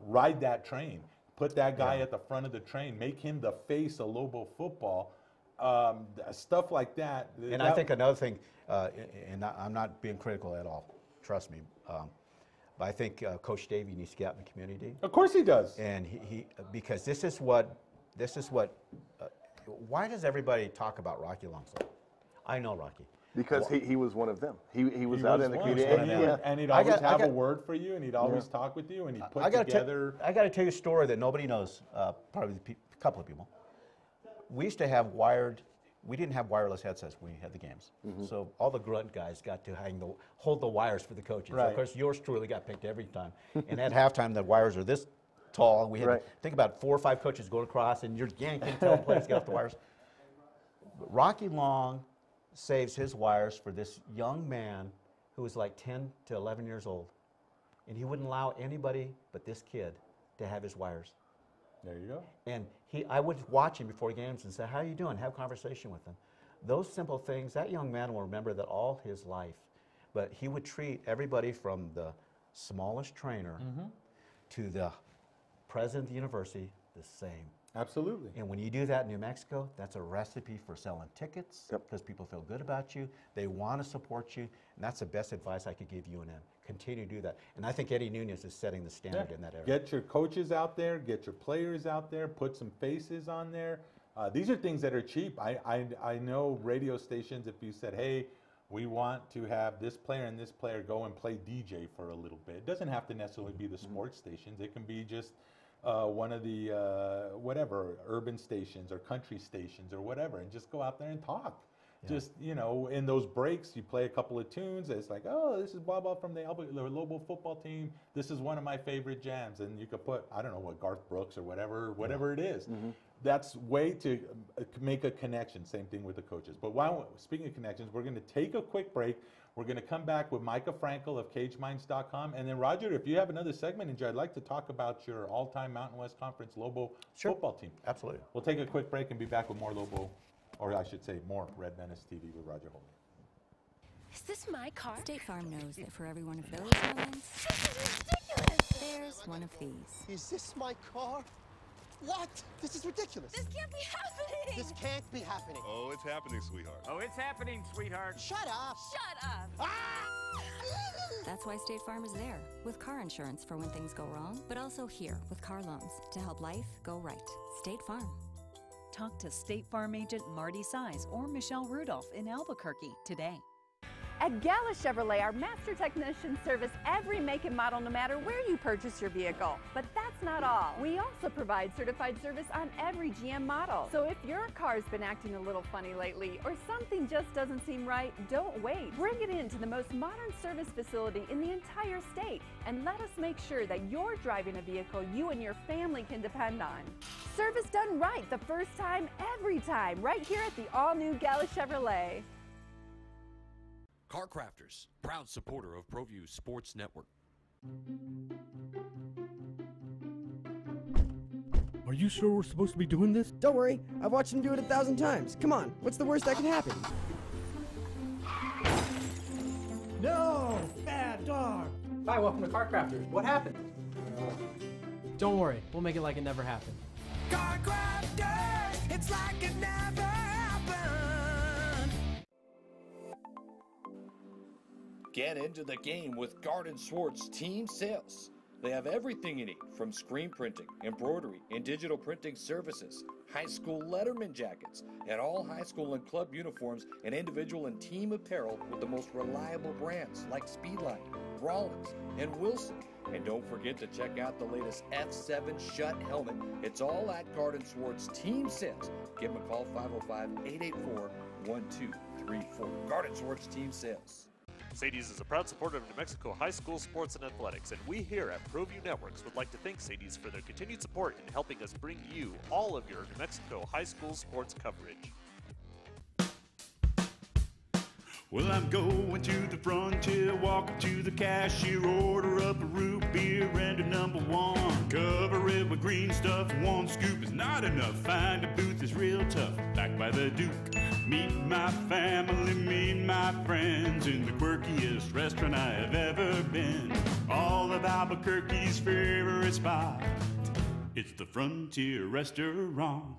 Speaker 4: Ride that train. Put that guy at the front of the train. Make him the face of Lobo football. Stuff like that.
Speaker 11: I think another thing, and I'm not being critical at all, trust me, but I think Coach Davey needs to get out in the community.
Speaker 4: Of course he does.
Speaker 11: And he because this is what, why does everybody talk about Rocky Longstone? I know Rocky.
Speaker 5: Because he was one of them. He was out in the community.
Speaker 4: And he'd always have a word for you, and he'd always talk with you, and he'd put together.
Speaker 11: I got to tell you a story that nobody knows, probably a couple of people. We used to have we didn't have wireless headsets when we had the games. So all the grunt guys got to hold the wires for the coaches. Right. Of course, yours truly got picked every time. And at halftime, the wires are this tall. We had to think about 4 or 5 coaches going across, and you're yanking, telling players to get off the wires. But Rocky Long saves his wires for this young man who was like 10 to 11 years old. And he wouldn't allow anybody but this kid to have his wires.
Speaker 4: There you go.
Speaker 11: And I would watch him before games and say, how are you doing? Have a conversation with him. Those simple things, that young man will remember that all his life. But he would treat everybody from the smallest trainer to the president of the university the same.
Speaker 4: Absolutely.
Speaker 11: And when you do that in New Mexico, that's a recipe for selling tickets because people feel good about you. They want to support you. And that's the best advice I could give UNM. Continue to do that. And I think Eddie Nunez is setting the standard in that area.
Speaker 4: Get your coaches out there. Get your players out there. Put some faces on there. These are things that are cheap. I know radio stations, if you said, hey, we want to have this player and this player go and play DJ for a little bit. It doesn't have to necessarily be the sports stations. It can be just one of the whatever urban stations or country stations or whatever, and just go out there and talk. Yeah. Just, you know, in those breaks, you play a couple of tunes. It's like, oh, this is blah blah from the Lobo football team. This is one of my favorite jams, and you could put, I don't know, what, Garth Brooks or whatever it is. That's way to make a connection. Same thing with the coaches. But speaking of connections, we're going to take a quick break. We're going to come back with Micah Frankel of CageMinds.com. And then, Roger, if you have another segment, I'd like to talk about your all-time Mountain West Conference Lobo football team.
Speaker 11: Absolutely.
Speaker 4: We'll take a quick break and be back with more Lobo, or I should say more Red Menace TV with Roger Holden.
Speaker 12: Is this my car?
Speaker 13: State Farm knows that for every one of those moments,
Speaker 12: This is ridiculous!
Speaker 13: there's one of these.
Speaker 14: Is this my car? What? This is ridiculous.
Speaker 12: This can't be happening!
Speaker 14: This can't be happening.
Speaker 15: Oh, it's happening, sweetheart.
Speaker 8: Oh, it's happening, sweetheart.
Speaker 14: Shut up.
Speaker 12: Shut up!
Speaker 14: Ah!
Speaker 13: That's why State Farm is there, with car insurance for when things go wrong, but also here with car loans to help life go right. State Farm.
Speaker 16: Talk to State Farm agent Marty Size or Michelle Rudolph in Albuquerque today.
Speaker 17: At Gala Chevrolet, our master technicians service every make and model no matter where you purchase your vehicle. But that's not all. We also provide certified service on every GM model. So if your car's been acting a little funny lately or something just doesn't seem right, don't wait. Bring it in to the most modern service facility in the entire state and let us make sure that you're driving a vehicle you and your family can depend on. Service done right the first time, every time, right here at the all-new Gala Chevrolet.
Speaker 1: Car Crafters, proud supporter of ProView Sports Network.
Speaker 18: Are you sure we're supposed to be doing this?
Speaker 19: Don't worry, I've watched him do it 1,000 times. Come on, what's the worst that can happen?
Speaker 18: No! Bad dog!
Speaker 20: Hi, welcome to Car Crafters. What happened? Don't worry, we'll make it like it never happened.
Speaker 21: Car Crafters, it's like it never happened.
Speaker 1: Get into the game with Garden Swartz Team Sales. They have everything you need, from screen printing, embroidery, and digital printing services, high school letterman jackets, and all high school and club uniforms, and individual and team apparel with the most reliable brands like Speedline, Rawlins, and Wilson. And don't forget to check out the latest F7 Shut helmet. It's all at Garden Swartz Team Sales. Give them a call, 505-884-1234. Garden Swartz Team Sales.
Speaker 2: Sadie's is a proud supporter of New Mexico high school sports and athletics, and we here at ProView Networks would like to thank Sadie's for their continued support in helping us bring you all of your New Mexico high school sports coverage.
Speaker 3: Well, I'm going to the frontier, walking to the cashier, order up a root beer and a #1. Cover it with green stuff, one scoop is not enough. Find a booth that's real tough, back by the Duke. Meet my family, meet my friends in the quirkiest restaurant I have ever been. All of Albuquerque's favorite spot, it's the Frontier Restaurant.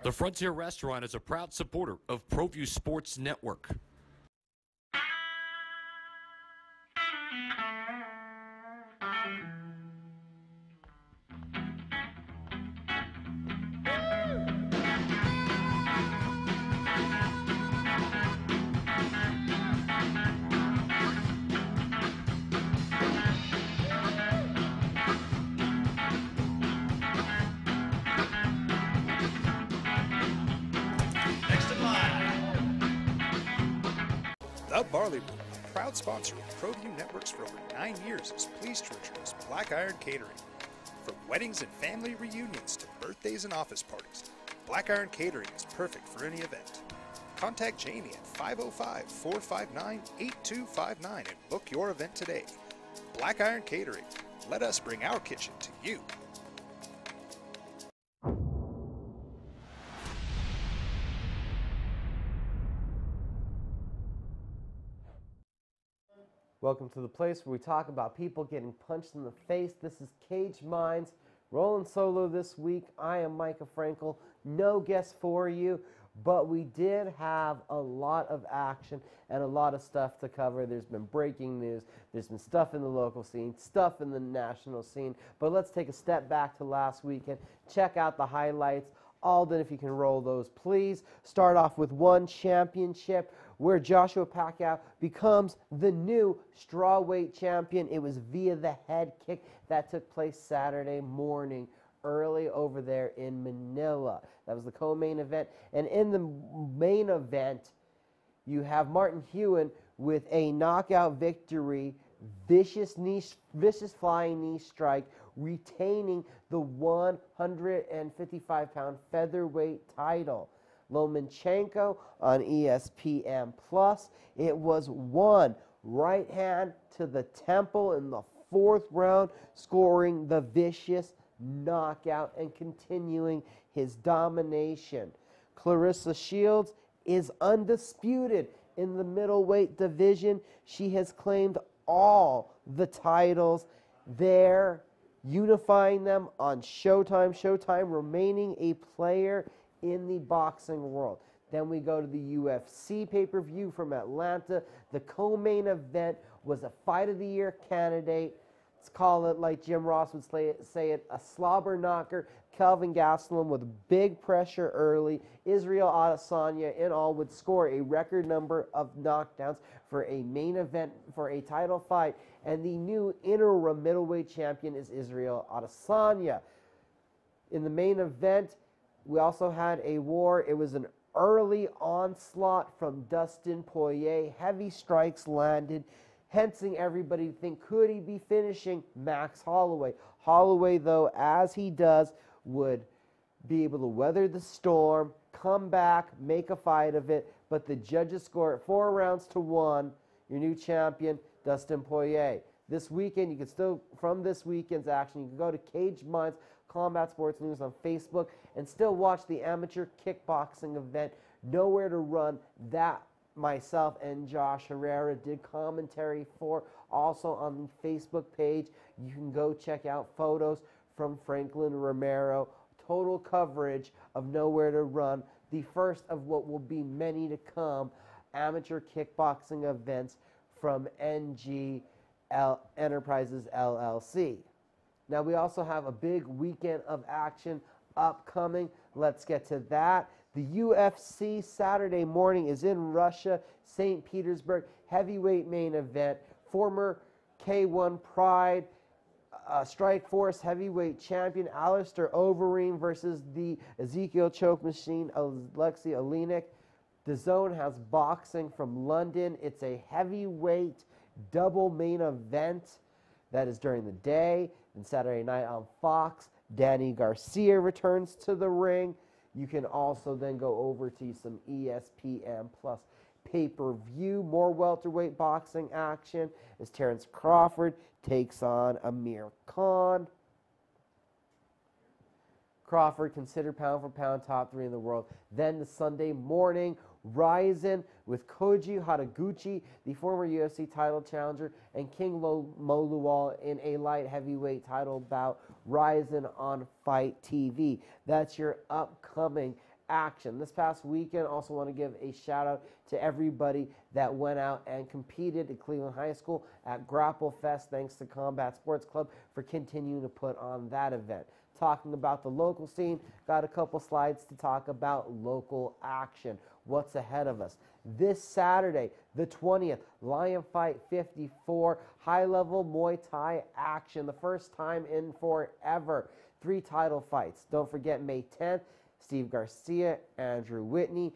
Speaker 1: The Frontier Restaurant is a proud supporter of ProView Sports Network.
Speaker 9: The Barley Room, proud sponsor of ProView Networks for over 9 years, is pleased to introduce Black Iron Catering. From weddings and family reunions to birthdays and office parties, Black Iron Catering is perfect for any event. Contact Jamie at 505-459-8259 and book your event today. Black Iron Catering. Let us bring our kitchen to you.
Speaker 19: Welcome to the place where we talk about people getting punched in the face. This is Cage Minds, rolling solo this week. I am Micah Frankel, no guest for you, but we did have a lot of action and a lot of stuff to cover. There's been breaking news, there's been stuff in the local scene, stuff in the national scene, but let's take a step back to last weekend, check out the highlights. Alden, if you can roll those, please. Start off with one championship where Joshua Pacquiao becomes the new strawweight champion. It was via the head kick that took place Saturday morning early over there in Manila. That was the co-main event. And in the main event, you have Martin Hewen with a knockout victory, vicious flying knee strike, retaining the 155-pound featherweight title. Lomachenko on ESPN Plus. It was one right hand to the temple in the 4th round, scoring the vicious knockout and continuing his domination. Clarissa Shields is undisputed in the middleweight division. She has claimed all the titles there, unifying them on Showtime. Showtime remaining a player in the boxing world. Then we go to the UFC pay-per-view from Atlanta. The co-main event was a Fight of the Year candidate. Let's call it, like Jim Ross would say it, a slobber knocker. Kelvin Gastelum with big pressure early. Israel Adesanya in all would score a record number of knockdowns for a main event, for a title fight. And the new interim middleweight champion is Israel Adesanya. In the main event, we also had a war. It was an early onslaught from Dustin Poirier. Heavy strikes landed, hensing everybody to think, could he be finishing Max Holloway? Holloway, though, as he does, would be able to weather the storm, come back, make a fight of it, but the judges score it 4 rounds to 1. Your new champion, Dustin Poirier. This weekend, you can still, from this weekend's action, you can go to Cage Minds Combat Sports News on Facebook and still watch the amateur kickboxing event, Nowhere to Run, that myself and Josh Herrera did commentary for, also on the Facebook page. You can go check out photos from Franklin Romero, total coverage of Nowhere to Run, the first of what will be many to come amateur kickboxing events from NG Enterprises LLC. Now we also have a big weekend of action upcoming. Let's get to that. The UFC Saturday morning is in Russia, St. Petersburg, heavyweight main event. Former K1 Pride Strikeforce heavyweight champion Alistair Overeem versus the Ezekiel choke machine Alexei Oleinik. DAZN has boxing from London. It's a heavyweight double main event that is during the day. And Saturday night on Fox, Danny Garcia returns to the ring. You can also then go over to some ESPN Plus pay-per-view. More welterweight boxing action as Terrence Crawford takes on Amir Khan. Crawford considered pound for pound top 3 in the world. Then the Sunday morning, Ryzen with Koji Haraguchi, the former UFC title challenger, and King Moluwal in a light heavyweight title bout. Ryzen on Fight TV. That's your upcoming action. This past weekend, also want to give a shout out to everybody that went out and competed at Cleveland High School at Grapple Fest. Thanks to Combat Sports Club for continuing to put on that event. Talking about the local scene, got a couple slides to talk about local action. What's ahead of us? This Saturday, the 20th, Lion Fight 54, high-level Muay Thai action. The first time in forever. 3 title fights. Don't forget May 10th, Steve Garcia, Andrew Whitney,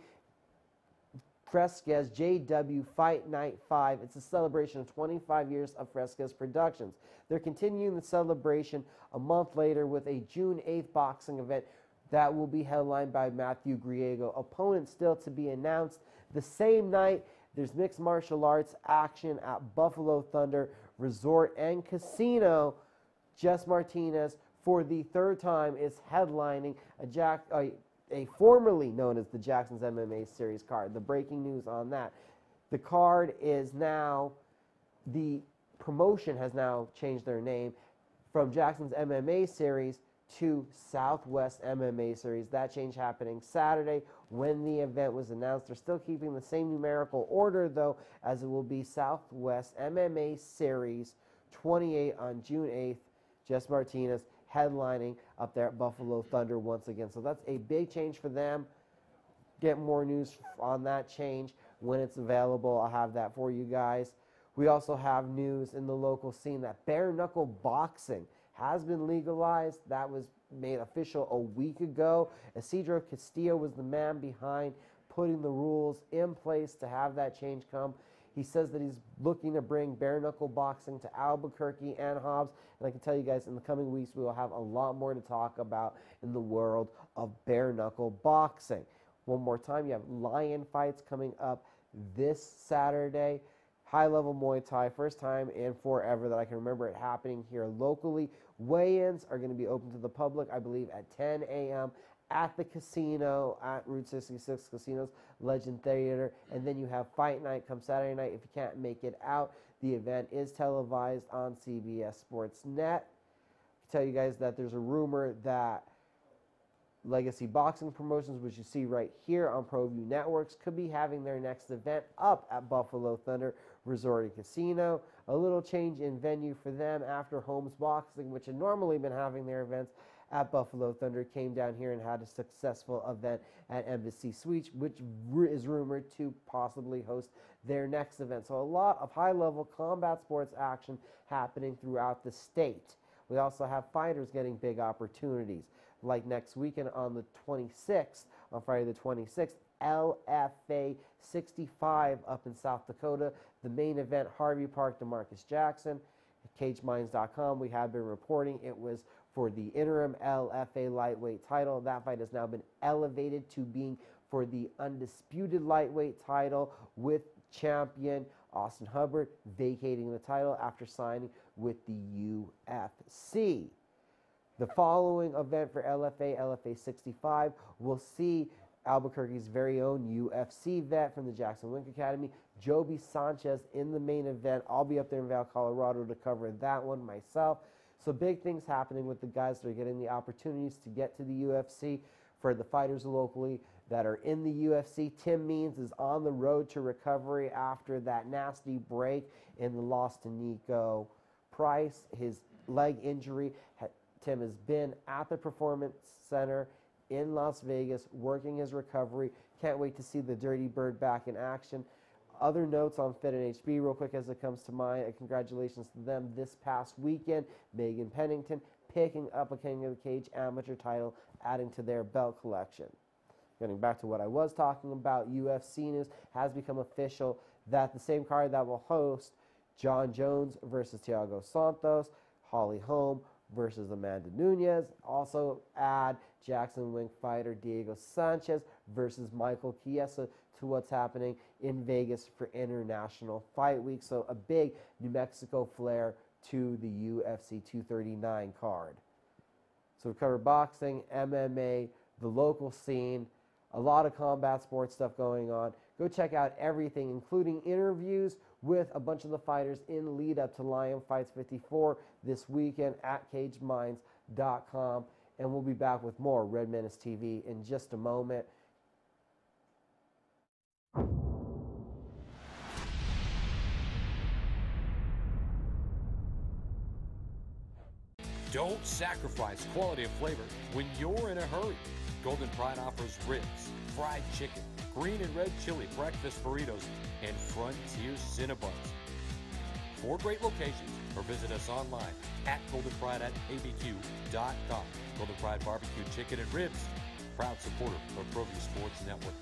Speaker 19: Fresquez, JW Fight Night 5. It's a celebration of 25 years of Fresquez Productions. They're continuing the celebration a month later with a June 8th boxing event that will be headlined by Matthew Griego. Opponents still to be announced. The same night, there's mixed martial arts action at Buffalo Thunder Resort and Casino. Jess Martinez, for the 3rd time, is headlining a formerly known as the Jackson's MMA Series card. The breaking news on that. The card is now, the promotion has now changed their name from Jackson's MMA Series to Southwest MMA Series. That change happening Saturday when the event was announced. They're still keeping the same numerical order, though, as it will be Southwest MMA Series 28 on June 8th. Jess Martinez headlining up there at Buffalo Thunder once again. So that's a big change for them. Get more news on that change when it's available. I'll have that for you guys. We also have news in the local scene that bare knuckle boxing has been legalized. That was made official a week ago. Isidro Castillo was the man behind putting the rules in place to have that change come. He says that he's looking to bring bare knuckle boxing to Albuquerque and Hobbs. And I can tell you guys, in the coming weeks, we will have a lot more to talk about in the world of bare knuckle boxing. One more time, you have lion fights coming up this Saturday. High-level Muay Thai, first time in forever that I can remember it happening here locally. Weigh-ins are going to be open to the public, I believe, at 10 a.m. at the casino, at Route 66 Casinos Legend Theater. And then you have Fight Night come Saturday night. If you can't make it out, the event is televised on CBS Sports Net. I can tell you guys that there's a rumor that Legacy Boxing Promotions, which you see right here on ProView Networks, could be having their next event up at Buffalo Thunder Resort and Casino. A little change in venue for them after Holmes Boxing, which had normally been having their events at Buffalo Thunder, came down here and had a successful event at Embassy Suites, which is rumored to possibly host their next event. So a lot of high-level combat sports action happening throughout the state. We also have fighters getting big opportunities. Like next weekend on the 26th, on Friday the 26th, LFA 65 up in South Dakota. The main event, Harvey Park, DeMarcus Jackson. At CageMinds.com, we have been reporting it was for the interim LFA lightweight title. That fight has now been elevated to being for the undisputed lightweight title, with champion Austin Hubbard vacating the title after signing with the UFC. The following event for LFA 65, will see Albuquerque's very own UFC vet from the Jackson Wink Academy, Joby Sanchez, in the main event. I'll be up there in Val, Colorado to cover that one myself. So big things happening with the guys that are getting the opportunities to get to the UFC. For the fighters locally that are in the UFC, Tim Means is on the road to recovery after that nasty break in the loss to Nico Price. His leg injury, Tim has been at the Performance Center in Las Vegas working his recovery. Can't wait to see the Dirty Bird back in action. Other notes on Fit and HB real quick as it comes to mind. Congratulations to them this past weekend. Megan Pennington picking up a King of the Cage amateur title, adding to their belt collection. Getting back to what I was talking about, UFC news has become official that the same card that will host John Jones versus Thiago Santos, Holly Holm versus Amanda Nunes. Also add Jackson Wink fighter Diego Sanchez versus Michael Chiesa to what's happening in Vegas for International Fight Week. So a big New Mexico flair to the UFC 239 card. So we covered boxing, MMA, the local scene, a lot of combat sports stuff going on. Go check out everything, including interviews with a bunch of the fighters in lead up to Lion Fights 54 this weekend at CageMinds.com. And we'll be back with more Red Menace TV in just a moment.
Speaker 1: Don't sacrifice quality of flavor when you're in a hurry. Golden Pride offers ribs, fried chicken, green and red chili breakfast burritos, and Frontier Cinnabons. 4 great locations, or visit us online at goldenpride@abq.com. Golden Pride Barbecue Chicken and Ribs, proud supporter of ProView Sports Network.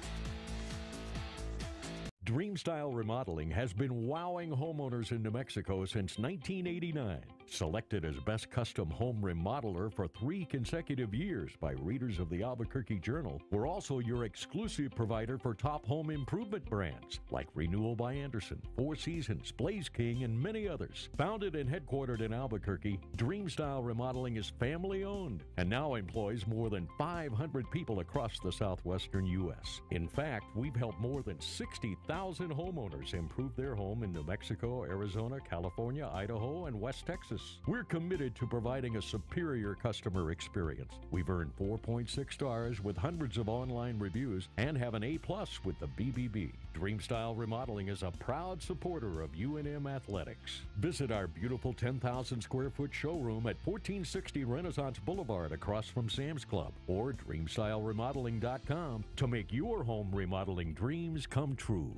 Speaker 10: Dreamstyle Remodeling has been wowing homeowners in New Mexico since 1989. Selected as Best Custom Home Remodeler for 3 consecutive years by readers of the Albuquerque Journal, we're also your exclusive provider for top home improvement brands like Renewal by Anderson, Four Seasons, Blaze King, and many others. Founded and headquartered in Albuquerque, Dreamstyle Remodeling is family-owned and now employs more than 500 people across the southwestern U.S. In fact, we've helped more than 60,000 10,000 homeowners improve their home in New Mexico, Arizona, California, Idaho, and West Texas. We're committed to providing a superior customer experience. We've earned 4.6 stars with hundreds of online reviews and have an A+ with the BBB. Dreamstyle Remodeling is a proud supporter of UNM Athletics. Visit our beautiful 10,000 square foot showroom at 1460 Renaissance Boulevard across from Sam's Club, or dreamstyleremodeling.com to make your home remodeling dreams come true.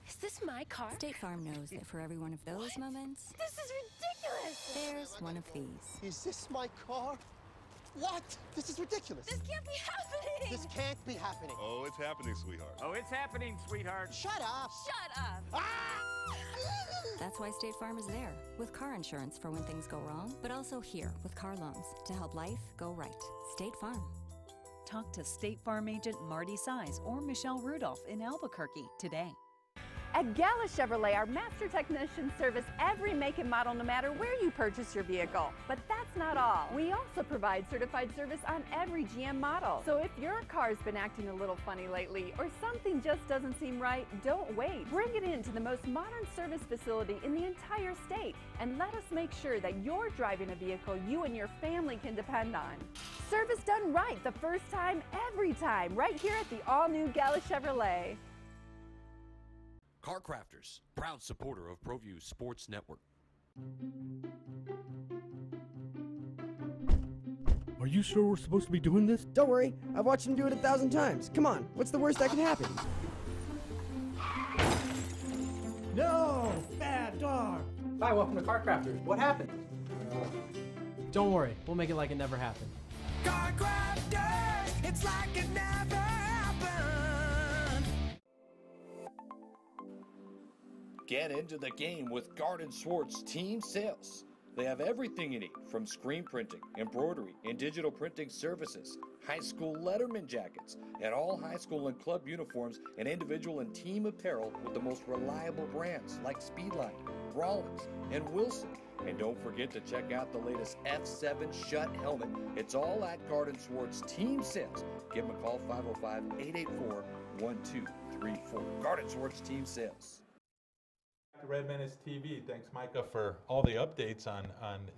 Speaker 12: Is this my car?
Speaker 13: State Farm knows that for every one of those moments,
Speaker 12: This is ridiculous!
Speaker 13: there's one of these.
Speaker 14: Is this my car? What? This is ridiculous.
Speaker 12: This can't be happening!
Speaker 14: This can't be happening.
Speaker 15: Oh, it's happening, sweetheart.
Speaker 8: Oh, it's happening, sweetheart.
Speaker 14: Shut up.
Speaker 12: Shut up!
Speaker 14: Ah!
Speaker 13: That's why State Farm is there, with car insurance for when things go wrong, but also here with car loans to help life go right. State Farm.
Speaker 16: Talk to State Farm agent Marty Size or Michelle Rudolph in Albuquerque today.
Speaker 17: At Gala Chevrolet, our master technicians service every make and model no matter where you purchase your vehicle. But that's not all. We also provide certified service on every GM model. So if your car's been acting a little funny lately or something just doesn't seem right, don't wait. Bring it in to the most modern service facility in the entire state and let us make sure that you're driving a vehicle you and your family can depend on. Service done right the first time, every time, right here at the all-new Gala Chevrolet.
Speaker 1: Car Crafters, proud supporter of ProView Sports Network.
Speaker 18: Are you sure we're supposed to be doing this?
Speaker 22: Don't worry, I've watched him do it 1,000 times. Come on, what's the worst that can happen?
Speaker 18: No! Bad dog!
Speaker 20: Hi, welcome to Car Crafters. What happened? Don't worry, we'll make it like it never happened.
Speaker 21: Car crafters, it's like it never happened.
Speaker 1: Get into the game with Garden Swartz Team Sales. They have everything you need, from screen printing, embroidery, and digital printing services, high school letterman jackets, and all high school and club uniforms, and individual and team apparel with the most reliable brands like Speedline, Rawlings, and Wilson. And don't forget to check out the latest F7 Shut helmet. It's all at Garden Swartz Team Sales. Give them a call, 505-884-1234. Garden Swartz Team Sales.
Speaker 4: Red Menace TV. Thanks, Micah, for all the updates on.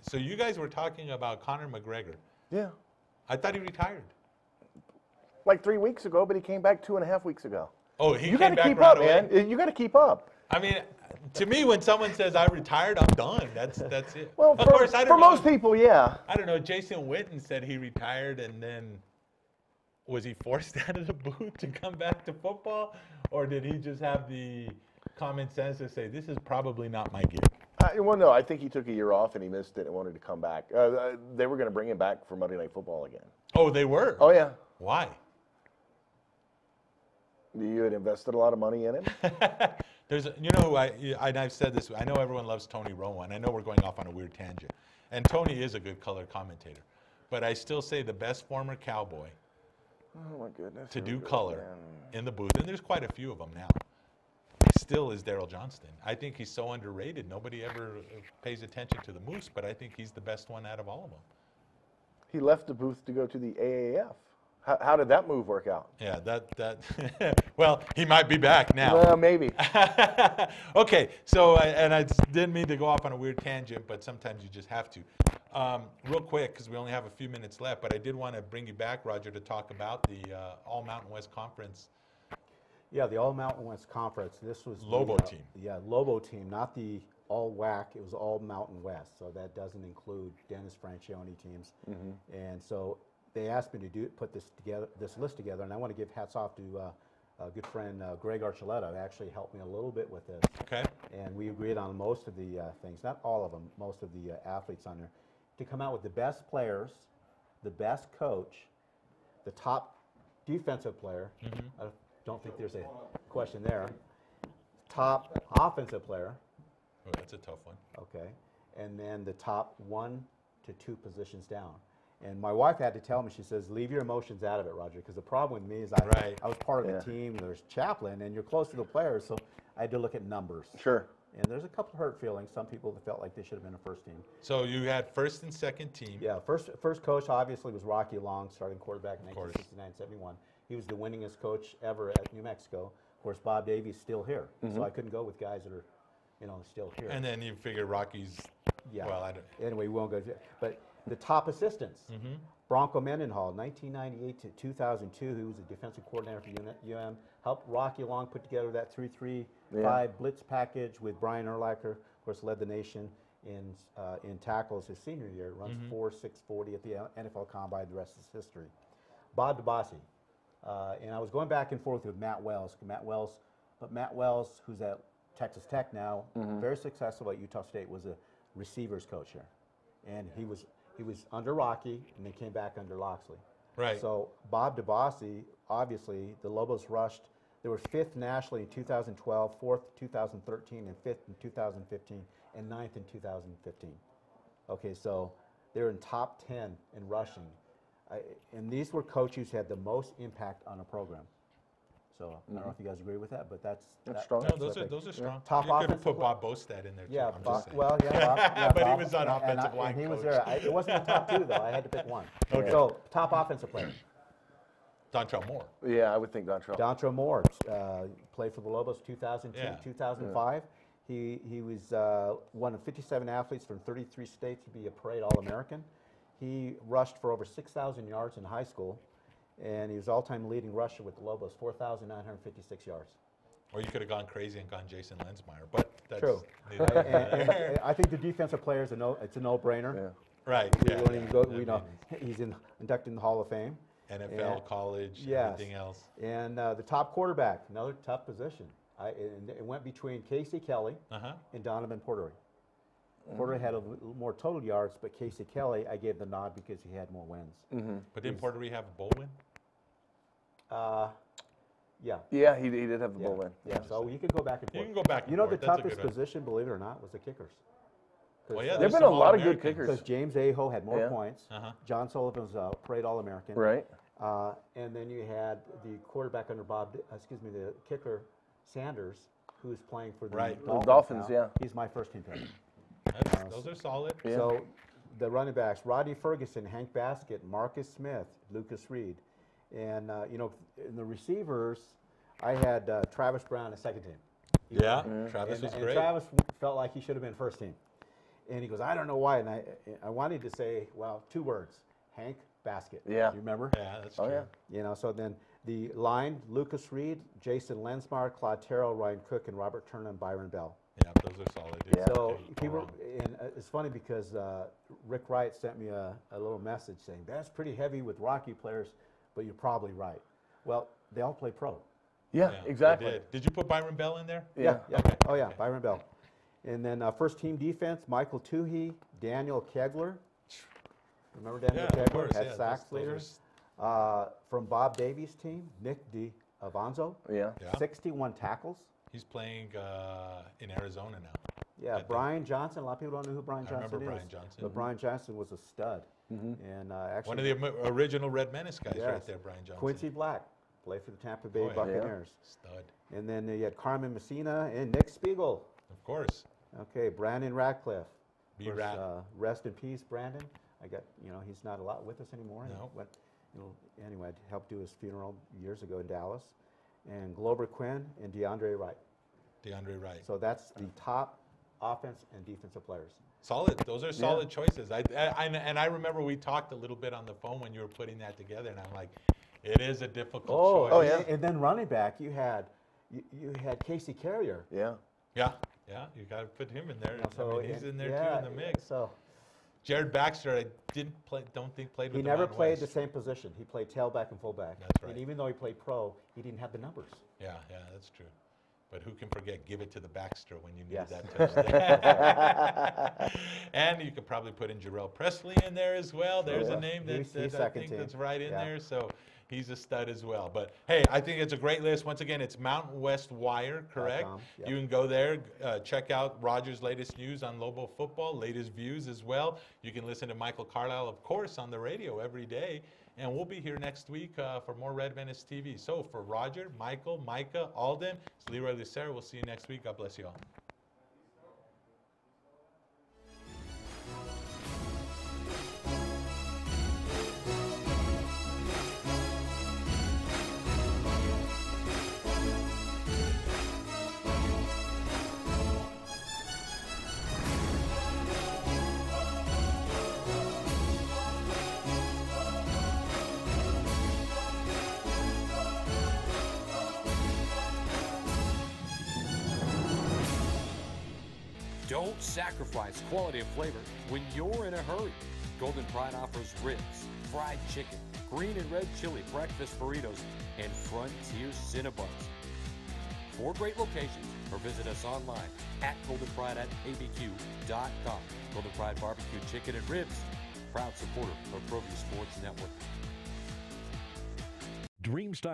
Speaker 4: So you guys were talking about Conor McGregor.
Speaker 5: Yeah.
Speaker 4: I thought he retired.
Speaker 5: Like 3 weeks ago, but he came back 2.5 weeks ago.
Speaker 4: Oh, he
Speaker 5: you
Speaker 4: came
Speaker 5: gotta
Speaker 4: back
Speaker 5: keep
Speaker 4: right
Speaker 5: up,
Speaker 4: away?
Speaker 5: man. You got to keep up.
Speaker 4: I mean, to me, when someone says I retired, I'm done. That's it.
Speaker 5: Well,
Speaker 4: of course, I don't
Speaker 5: for
Speaker 4: know.
Speaker 5: most people, yeah.
Speaker 4: I don't know. Jason Witten said he retired, and then was he forced out of the booth to come back to football, or did he just have the common sense to say this is probably not my gig?
Speaker 5: Well, no, I think he took a year off and he missed it and wanted to come back. They were going to bring him back for Monday Night Football again.
Speaker 4: Oh, they were?
Speaker 5: Oh, yeah.
Speaker 4: Why?
Speaker 5: You had invested a lot of money in him?
Speaker 4: I've said this, I know everyone loves Tony Romo, and I know we're going off on a weird tangent. And Tony is a good color commentator. But I still say the best former Cowboy
Speaker 5: Oh, my goodness.
Speaker 4: to
Speaker 5: Here we
Speaker 4: do
Speaker 5: go
Speaker 4: color
Speaker 5: again.
Speaker 4: in the booth, and there's quite a few of them now, still is Daryl Johnston. I think he's so underrated. Nobody ever pays attention to the Moose, but I think he's the best one out of all of them.
Speaker 5: He left the booth to go to the AAF. How did that move work out?
Speaker 4: Yeah, that well, he might be back now.
Speaker 5: Well, maybe.
Speaker 4: Okay, so, and I didn't mean to go off on a weird tangent, but sometimes you just have to. Real quick, because we only have a few minutes left, but I did want to bring you back, Roger, to talk about the All Mountain West Conference.
Speaker 11: Yeah, the All Mountain West Conference. This was
Speaker 4: Lobo
Speaker 11: the,
Speaker 4: team.
Speaker 11: Yeah, Lobo team, not the All WAC. It was All Mountain West, so that doesn't include Dennis Franchione teams. And so they asked me to put this list together, and I want to give hats off to a good friend Greg Archuleta, who actually helped me a little bit with this.
Speaker 4: Okay.
Speaker 11: And we agreed on most of the things, not all of them, most of the athletes on there, to come out with the best players, the best coach, the top defensive player. I don't think there's a question there. Top offensive player.
Speaker 4: Oh, that's a tough one.
Speaker 11: Okay. And then the top 1 to 2 positions down. And my wife had to tell me, she says, leave your emotions out of it, Roger, because the problem with me is I was part of the team, there's chaplain, and you're close to the players, so I had to look at numbers.
Speaker 5: Sure.
Speaker 11: And there's a couple of hurt feelings. Some people that felt like they should have been a first team.
Speaker 4: So you had first and second team.
Speaker 11: Yeah, first coach obviously was Rocky Long, starting quarterback in 1969-71. He was the winningest coach ever at New Mexico. Of course, Bob Davies still here, so I couldn't go with guys that are, still here.
Speaker 4: And then you figure Rocky's.
Speaker 11: Yeah.
Speaker 4: Well, I don't.
Speaker 11: Anyway, we won't go. But the top assistants: Bronco Mendenhall, 1998 to 2002. He was a defensive coordinator for UM. Helped Rocky Long put together that 3-3-5 blitz package with Brian Urlacher. Of course, led the nation in tackles his senior year. Runs 4.640 at the NFL Combine. The rest is history. Bob DeBossi. And I was going back and forth with Matt Wells. Matt Wells, who's at Texas Tech now, very successful at Utah State, was a receivers coach here. And he was under Rocky, and then came back under Loxley.
Speaker 4: Right.
Speaker 11: So Bob DeBossi, obviously, the Lobos rushed. They were 5th nationally in 2012, 4th in 2013, and 5th in 2015, and 9th in 2015. Okay, so they're in top 10 in rushing. And these were coaches who had the most impact on a program. So I don't know if you guys agree with that, but that's
Speaker 5: strong.
Speaker 4: No, those are strong.
Speaker 11: Top
Speaker 4: you could
Speaker 11: offensive
Speaker 4: put Bob Bostad in there too.
Speaker 11: Yeah,
Speaker 4: I'm just saying.
Speaker 11: well, yeah, Bob,
Speaker 4: but
Speaker 11: Bob,
Speaker 4: he was on offensive line
Speaker 11: and he
Speaker 4: coach.
Speaker 11: was there. It wasn't the top 2 though. I had to pick one.
Speaker 4: Okay.
Speaker 11: So top offensive player.
Speaker 4: Dontrell Moore.
Speaker 5: Yeah, I would think Dontrell.
Speaker 11: Dontrell Moore played for the Lobos 2002, 2005. He was one of 57 athletes from 33 states to be a parade All-American. He rushed for over 6,000 yards in high school, and he was all-time leading rusher with the Lobos, 4,956 yards.
Speaker 4: Or you could have gone crazy and gone Jason Lensmeyer, but that's
Speaker 11: true. And I think the defensive player is it's a no-brainer.
Speaker 4: Yeah. Right.
Speaker 11: We don't even go. We know he's inducted in the Hall of Fame.
Speaker 4: NFL, college, everything else.
Speaker 11: And the top quarterback, another tough position. And it went between Casey Kelly and Donovan Portery. Portery had a little more total yards, but Casey Kelly, I gave the nod because he had more wins.
Speaker 4: But didn't Portery have a bowl win?
Speaker 11: Yeah.
Speaker 5: Yeah, he did have the bowl win.
Speaker 11: Yeah, so you can go back and forth.
Speaker 4: You can go back and forth.
Speaker 11: The toughest position, believe it or not, was the kickers.
Speaker 4: Well, yeah,
Speaker 5: there've been a lot of good kickers.
Speaker 11: Because James Aho had more points. John Sullivan was a parade All-American.
Speaker 5: Right.
Speaker 11: And then you had the quarterback under the kicker, Sanders, who's playing for the
Speaker 5: Dolphins.
Speaker 11: Now. He's my first team pick.
Speaker 4: Those are solid.
Speaker 11: Yeah. So the running backs, Rodney Ferguson, Hank Baskett, Marcus Smith, Lucas Reed. And, in the receivers, I had Travis Brown as second team.
Speaker 4: Travis was
Speaker 11: and
Speaker 4: great.
Speaker 11: Travis felt like he should have been first team. And he goes, I don't know why. And I wanted to say, well, 2 words, Hank Baskett.
Speaker 5: Yeah.
Speaker 11: You remember?
Speaker 4: Yeah, that's true.
Speaker 5: Yeah.
Speaker 11: So then the line, Lucas Reed, Jason Lensmeyer, Claude Terrell, Ryan Cook, and Robert Turner and Byron Bell.
Speaker 4: Yeah, those are solid. Yeah.
Speaker 11: So people, and it's funny because Rick Wright sent me a little message saying, that's pretty heavy with Rocky players, but you're probably right. Well, they all play pro.
Speaker 5: Yeah, exactly.
Speaker 4: Did you put Byron Bell in there?
Speaker 11: Yeah. Okay. Oh, yeah, Byron Bell. And then first team defense, Michael Toohey, Daniel Kegler. Remember Daniel Kegler? Had sacks leaders. From Bob Davies' team, Nick DiAvanzo. 61 tackles.
Speaker 4: He's playing in Arizona now.
Speaker 11: Yeah, Brian Johnson. A lot of people don't know who Brian Johnson is.
Speaker 4: I remember Brian Johnson.
Speaker 11: But Brian Johnson was a stud. And actually,
Speaker 4: one of the original Red Menace guys right there, Brian Johnson.
Speaker 11: Quincy Black, played for the Tampa Bay Buccaneers.
Speaker 4: Stud.
Speaker 11: And then you had Carmen Messina and Nick Spiegel.
Speaker 4: Of course.
Speaker 11: Okay, Brandon Radcliffe.
Speaker 4: B-Rat.
Speaker 11: Rest in peace, Brandon. He's not a lot with us anymore.
Speaker 4: No.
Speaker 11: But, anyway, I helped do his funeral years ago in Dallas. And Glover Quinn and DeAndre Wright. So that's the top offense and defensive players.
Speaker 4: Solid. Those are solid choices. I remember we talked a little bit on the phone when you were putting that together, and I'm like, it is a difficult choice.
Speaker 11: Oh, yeah. And then running back, you had Casey Carrier.
Speaker 4: Yeah. You got to put him in there. He's in there too in the mix.
Speaker 11: So
Speaker 4: Jared Baxter, I don't think played with
Speaker 11: He never played the same position. He played tailback and fullback.
Speaker 4: That's right.
Speaker 11: And even though he played pro, he didn't have the numbers.
Speaker 4: Yeah, that's true. But who can forget, give it to the Baxter when you need that touchdown. And you could probably put in Jarrell Presley in there as well. There's a name that I think that's right in there. So he's a stud as well. But, hey, I think it's a great list. Once again, it's Mountain West Wire, correct?
Speaker 11: Yep.
Speaker 4: You can go there, check out Roger's latest news on Lobo football, latest views as well. You can listen to Michael Carlisle, of course, on the radio every day. And we'll be here next week for more Red Menace TV. So for Roger, Michael, Micah, Alden, it's Leroy Lucero. We'll see you next week. God bless you all.
Speaker 1: Don't sacrifice quality and flavor when you're in a hurry. Golden Pride offers ribs, fried chicken, green and red chili breakfast burritos, and Frontier Cinnabons. 4 great locations, or visit us online at goldenpride@abq.com. Golden Pride Barbecue Chicken and Ribs, proud supporter of ProView Sports Network.
Speaker 10: Dreamstyle